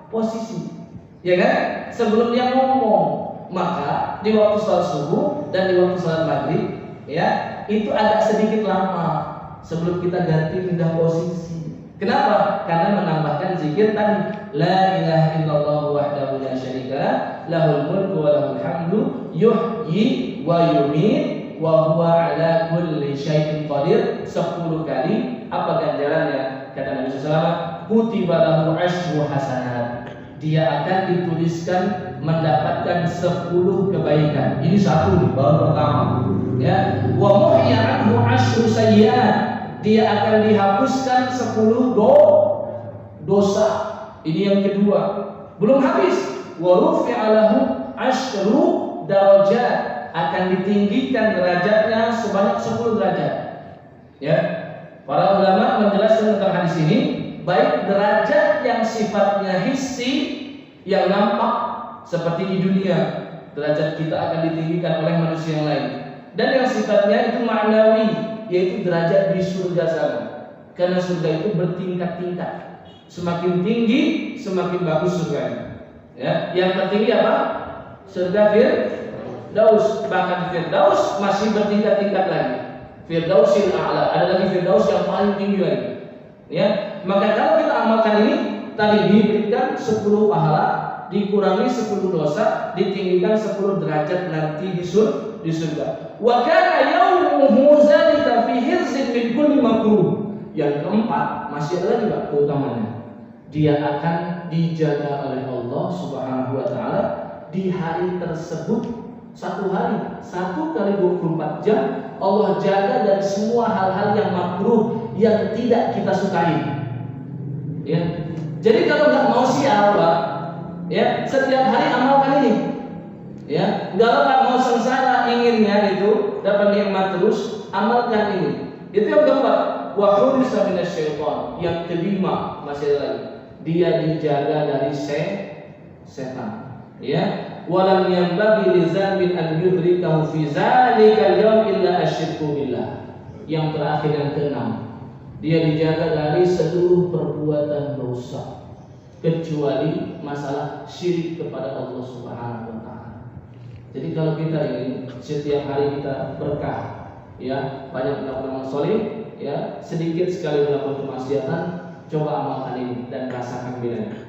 Speaker 1: posisi, ya kan? Sebelum dia ngomong. Maka di waktu sholat subuh dan di waktu sholat maghrib, ya, itu agak sedikit lama sebelum kita ganti pindah posisi. Kenapa? Karena menambahkan zikir tadi, la ilaha illallah wahdahu la syarikalah, lahul mulku wa lahul hamdu, yuhyi wa yumit wa huwa ala kulli syai'in qadir. 10 kali. Apa ganjarannya? Kata Nabi SAW, kutiba lahu asyru hasanat. Dia akan dituliskan mendapatkan 10 kebaikan. Ini satu, baru pertama. Ya, wa muhya anhu asyru sayyi'at. Dia akan dihapuskan 10 dosa. Ini yang kedua. Belum habis. Wa rufi'a lahu asyru darajat. Akan ditinggikan derajatnya sebanyak 10 derajat. Ya. Para ulama menjelaskan tentang hadis ini, baik derajat yang sifatnya hissi, yang nampak seperti di dunia, derajat kita akan ditinggikan oleh manusia yang lain. Dan yang sifatnya itu maknawi, yaitu derajat di surga sana. Karena surga itu bertingkat-tingkat. Semakin tinggi, semakin bagus surganya. Ya, yang tertinggi apa? Surga Firdaus. Bahkan Firdaus masih bertingkat-tingkat lagi. Firdausil a'la, ada lagi Firdaus yang paling tinggi lagi. Ya, maka kalau kita amalkan ini, tadi diberikan 10 pahala, dikurangi 10 dosa, ditinggikan 10 derajat nanti di surga. Wa kana yawmuhu zalika fi hirzin min kulli makruh. Yang keempat, masih ada lagi Pak keutamanya. Dia akan dijaga oleh Allah Subhanahu wa taala di hari tersebut Satu hari, 1 kali 24 jam Allah jaga dari semua hal-hal yang makruh, yang tidak kita sukai. Ya. Jadi kalau nggak mau sial, Pak, ya setiap hari amalkan ini. Ya, kalau nggak mau sengsara inginnya itu dapat nikmat terus, amalkan ini. Itu yang keempat. Wa khurisa minasyaiton. Yang kelima, masih ada lagi. Dia dijaga dari setan. Ya. Walam yanbaghi lidzambin an yudrikahu fi zalikal yawm illa asyirku billah. Yang terakhir, yang keenam, dia dijaga dari seluruh perbuatan dosa kecuali masalah syirik kepada Allah Subhanahu wa taala. Jadi kalau kita ini setiap hari kita berkah, ya, banyak melakukan amal soleh, ya, sedikit sekali melakukan kemaksiatan, coba amalkan ini dan rasakan bedanya.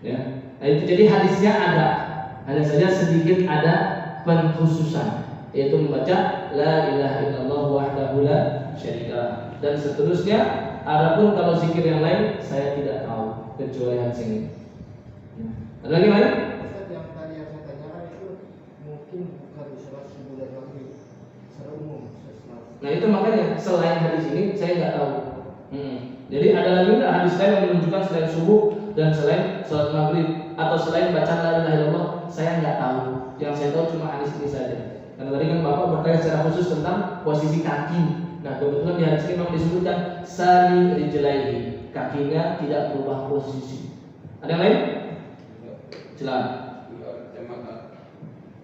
Speaker 1: Ya. Nah, itu jadi hadisnya ada, hanya saja sedikit ada penkhususan, yaitu membaca la ilaha illallah wahdahu la syarika dan seterusnya. Adapun kalau zikir yang lain saya tidak tahu kecuali hadis ini. Ada lagi lain?
Speaker 3: Ustaz, yang tadi yang saya tanyakan itu mungkin bukan sholat subuh dan maghrib secara umum.
Speaker 1: Nah itu makanya selain hadis ini saya nggak tahu. Jadi ada lagi nggak hadis lain yang menunjukkan selain subuh dan selain sholat maghrib atau selain baca la ilaha illallah? Saya nggak tahu. Yang saya tahu cuma hadis ini saja. Karena tadi kan Bapak bertanya secara khusus tentang posisi kaki. Nah kebetulan di hadis ini memang disebutkan sali rijlaihi, kakinya tidak berubah posisi. Ada yang lain? Silakan.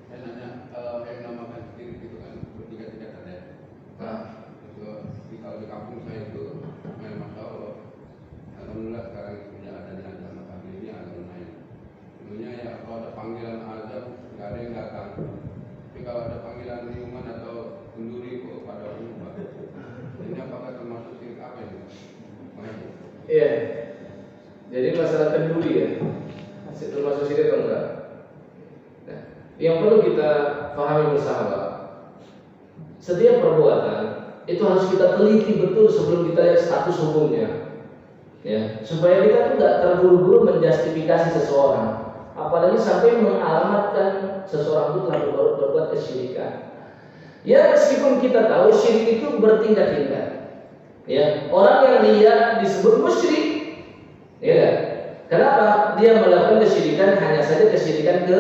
Speaker 2: Saya nanya, yang namakan zikir itu kan bertiga-tiga ada. Kalau di kampung saya itu, Masya Allah, alhamdulillah sekarang punya ada di anak pagi ini agak lumayan. Sebenarnya ya kalau ada panggilan azan nggak ada yang datang. Tapi kalau ada panggilan minuman atau kenduri kok pada umum. Ini apakah termasuk sirik apa ini?
Speaker 1: Iya. Jadi masalah kenduri ya, termasuk sirik atau enggak? Nah, yang perlu kita pahami bersama, setiap perbuatan itu harus kita teliti betul sebelum kita lihat status hukumnya, ya, supaya kita tuh nggak terburu-buru menjustifikasi seseorang, apalagi sampai mengalamatkan seseorang itu telah berbuat kesyirikan. Ya meskipun kita tahu syirik itu bertingkat-tingkat, ya, orang yang dia disebut musyrik, ya, kenapa? Dia melakukan kesyirikan hanya saja kesyirikan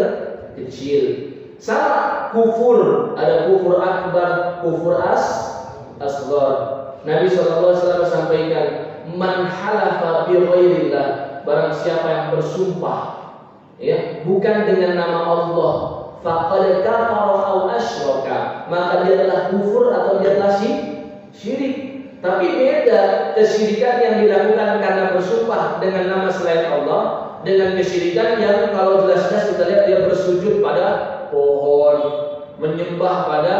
Speaker 1: kecil. Sama kufur, ada kufur akbar, kufur asghar. Nabi SAW sampaikan, man halafa bi ghairillah, barang siapa yang bersumpah, ya, bukan dengan nama Allah, faqad kafara aw asyraka, maka dia adalah kufur atau dia adalah syirik. Tapi beda kesyirikan yang dilakukan karena bersumpah dengan nama selain Allah dengan kesyirikan yang kalau jelas-jelas kita lihat dia bersujud pada pohon, menyembah pada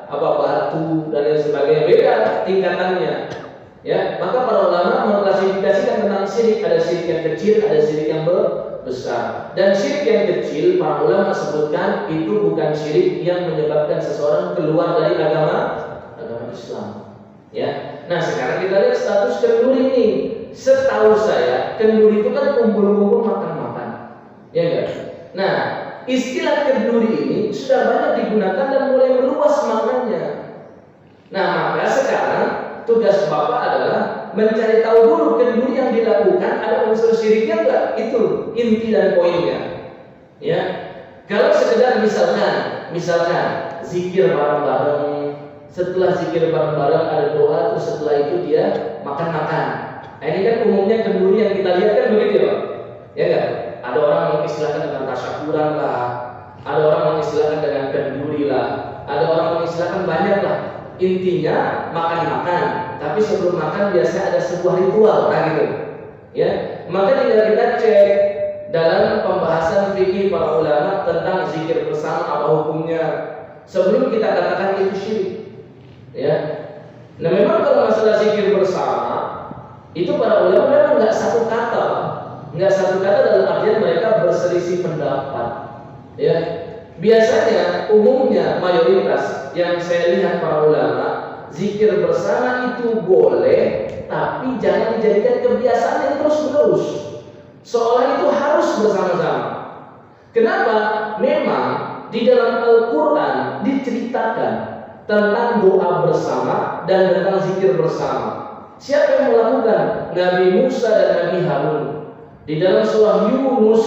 Speaker 1: batu dan lain sebagainya, beda tingkatannya. Ya, maka para ulama mengklasifikasikan tentang syirik, ada syirik yang kecil, ada syirik yang besar. Dan syirik yang kecil para ulama sebutkan itu bukan syirik yang menyebabkan seseorang keluar dari agama Islam. Ya. Nah, sekarang kita lihat status kenduri ini. Setahu saya, kenduri itu kan kumpul-kumpul makan-makan. Ya enggak? Nah, istilah kenduri ini sudah banyak digunakan dan mulai meluas maknanya. Nah, maka sekarang tugas Bapak adalah mencari tahu dulu kenduri yang dilakukan ada unsur syiriknya enggak? Itu inti dan poinnya. Ya. Kalau sekedar misalkan zikir bareng-bareng, setelah zikir bareng-bareng ada doa, terus setelah itu dia makan-makan. Nah, ini kan umumnya kenduri yang kita lihat kan begitu ya, Pak? Ya enggak? Ada orang mengistilahkan dengan tasyakuran lah, ada orang mengistilahkan dengan kenduri lah, ada orang mengistilahkan banyak lah. Intinya makan-makan, tapi sebelum makan biasanya ada sebuah ritual, nah gitu. Ya, maka tinggal kita cek dalam pembahasan fikih para ulama tentang zikir bersama apa hukumnya sebelum kita katakan itu syirik. Ya, nah memang kalau masalah zikir bersama itu para ulama memang nggak satu kata dalam artian mereka berselisih pendapat. Ya, biasanya umumnya mayoritas yang saya lihat para ulama zikir bersama itu boleh, tapi jangan dijadikan kebiasaan yang terus-menerus. Seolah itu harus bersama-sama. Kenapa? Memang di dalam Al-Quran diceritakan tentang doa bersama dan tentang zikir bersama. Siapa yang melakukan? Nabi Musa dan Nabi Harun. Di dalam surah Yunus,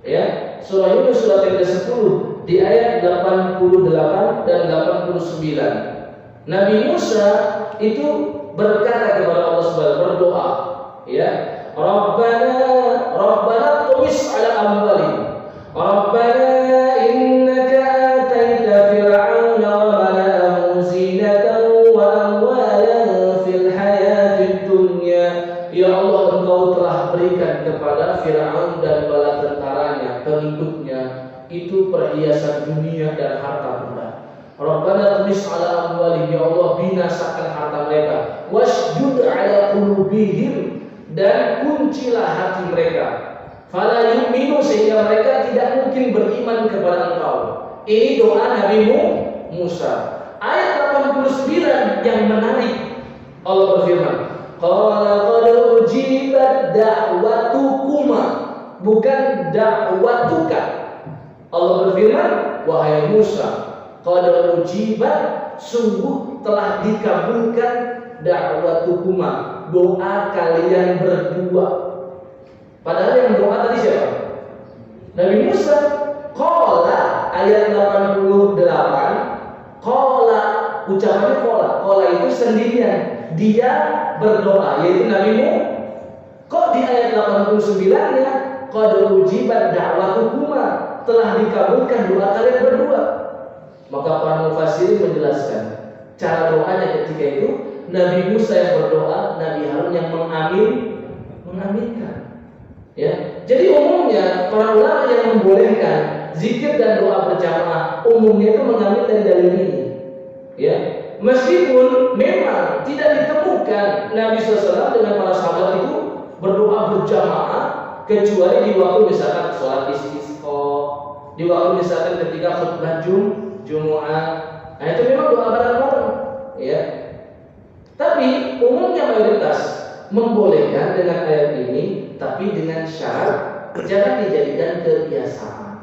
Speaker 1: ya, surah Yunus surat yang ke-10 di ayat 88 dan 89. Nabi Musa itu berkata kepada Allah Subhanahu berdoa, ya, Rabbana tumis ala amwalihim. Rabbana innaka ataita fir'auna wa mala'ahu zinatan wa amwalan fil hayatid dunya. Ya Allah, Engkau telah berikan kepada Fir'aun dan bala tentaranya, pengikutnya, itu perhiasan dunia dan harta benda. Rabbana tumis ala amwalihim, ya Allah, binasakan harta mereka. Wasjud ala qulubihim, dan kuncilah hati mereka. Fala yu'minu, sehingga mereka tidak mungkin beriman kepada Engkau. Ini doa Nabi Musa. Ayat 89 yang menarik. Allah berfirman, qala qad ujibat da'watukuma, bukan da'watuka. Allah berfirman, wahai Musa, qad ujibat, sungguh telah dikabulkan da'watukuma, doa kalian berdua. Padahal yang doa tadi siapa? Nabi Musa. Qala ayat 88. Qala, ucapannya qala. Qala itu sendirian, dia berdoa, yaitu Nabi Musa. Kok di ayat 89-nya qad ujibat da'watukuma, telah dikabulkan doa kalian berdua. Maka para mufassirin menjelaskan cara doanya ketika itu. Nabi Musa yang berdoa, Nabi Harun yang mengaminkan. Ya, jadi umumnya para ulama yang membolehkan zikir dan doa berjamaah umumnya itu mengambil dari dalil ini. Ya, meskipun memang tidak ditemukan Nabi SAW dengan para sahabat itu berdoa berjamaah kecuali di waktu misalkan sholat istisqa, di waktu misalkan ketika khutbah Jumat. Nah itu memang doa bareng-bareng. Ya, tapi umumnya mayoritas membolehkan dengan ayat ini, tapi dengan syarat jangan dijadikan kebiasaan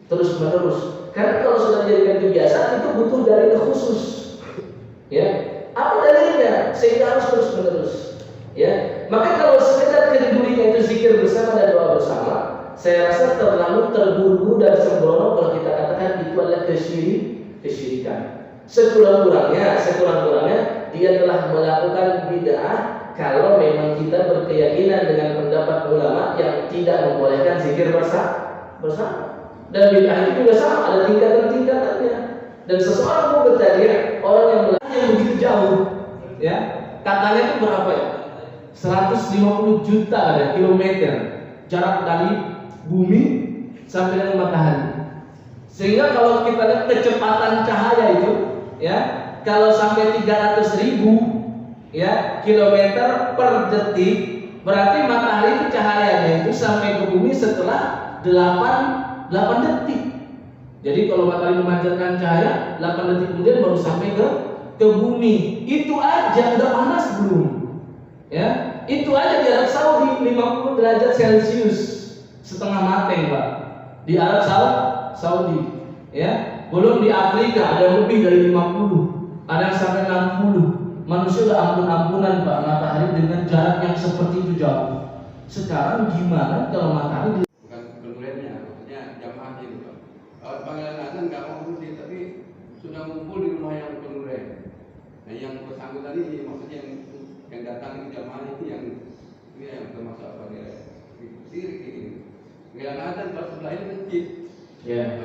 Speaker 1: terus menerus. Karena kalau sudah dijadikan kebiasaan itu butuh dalil khusus. Ya, apa dalilnya sehingga harus terus menerus? Ya, maka kalau sekedar kedudukan itu zikir bersama dan doa bersama, saya rasa terlalu terburu-buru dan sembrono kalau kita katakan itu adalah kesyirikan. Sekurang-kurangnya dia telah melakukan bid'ah kalau memang kita berkeyakinan dengan pendapat ulama yang tidak membolehkan zikir bersama. Dan bid'ah itu juga sama, ada tingkatan-tingkatannya. Dan seseorang mau bertanya, orang yang begitu jauh, ya, katanya itu berapa ya? 150 juta kilometer jarak dari bumi sampai dengan matahari. Sehingga kalau kita lihat kecepatan cahaya itu, ya, kalau sampai 300.000 ya kilometer per detik, berarti matahari itu cahayanya itu sampai ke bumi setelah 8 detik. Jadi kalau matahari memancarkan cahaya 8 detik kemudian baru sampai ke bumi. Itu aja udah panas belum? Ya, itu aja di Arab Saudi 50 derajat Celcius, setengah mateng, Pak. Di Arab Saudi, ya. Belum di Afrika ada lebih dari 50, ada yang sampai 60. Manusia udah ampun-ampunan, Pak, matahari dengan jarak yang seperti itu jauh. Sekarang gimana kalau matahari
Speaker 2: bukan penulennya, maksudnya jamaah itu, Pak. Kalau panggilan azan nggak mau berhenti, tapi sudah ngumpul di rumah yang penulen. Nah, yang bersangkutan ini maksudnya yang datang ke jamaah itu yang ini yang termasuk apa dia? Sirik ini. Panggilan azan pas sebelah ini masjid. Ya.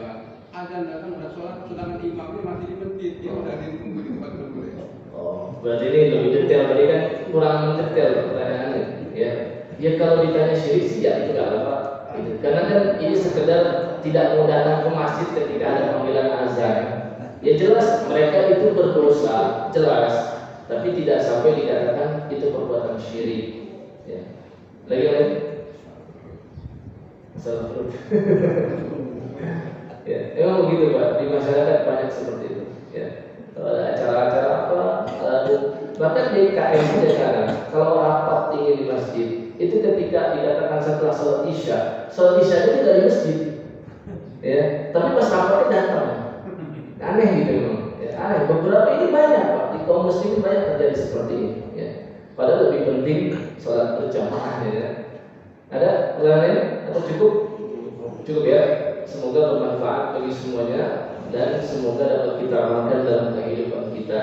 Speaker 2: Azan datang udah sholat, sedangkan imamnya masih di masjid, dia udah ditunggu di tempat penulen.
Speaker 1: Oh, berarti ini lebih detail, tadi kan kurang detail pertanyaannya, ya. Ya kalau ditanya syirik sih ya itu nggak apa-apa. Karena kan ini sekedar tidak mau datang ke masjid ketika ada panggilan azan. Ya jelas mereka itu berdosa, jelas, tapi tidak sampai dikatakan itu perbuatan syirik. Ya. Lagi. Salah. Ya, emang begitu, Pak. Di masyarakat banyak seperti itu. Ya. Kalau ada acara-acara apa, bahkan di KM saja sekarang, kalau rapat ingin di masjid, itu ketika dikatakan setelah sholat isya itu dari masjid. Ya, tapi pas rapatnya datang. Aneh gitu loh. Ya, aneh. Beberapa ini banyak Pak, di kaum muslimin banyak terjadi seperti ini. Ya. Padahal lebih penting sholat berjamaah ya. Ada lain atau cukup? Cukup ya. Semoga bermanfaat bagi semuanya dan semoga dapat kita amalkan dalam kehidupan kita.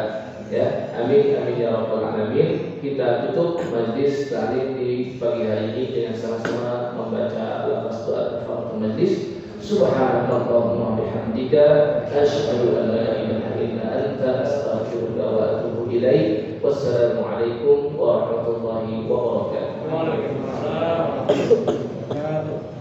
Speaker 1: Ya, amin amin ya rabbal alamin. Kita tutup majlis taklim di pagi hari ini dengan sama-sama membaca lafaz doa kafaratul majlis. Subhanallahumma bihamdika asyhadu an la ilaha illa anta astaghfiruka wa atubu ilaik. Wassalamualaikum warahmatullahi wabarakatuh. Waalaikumsalam warahmatullahi wabarakatuh.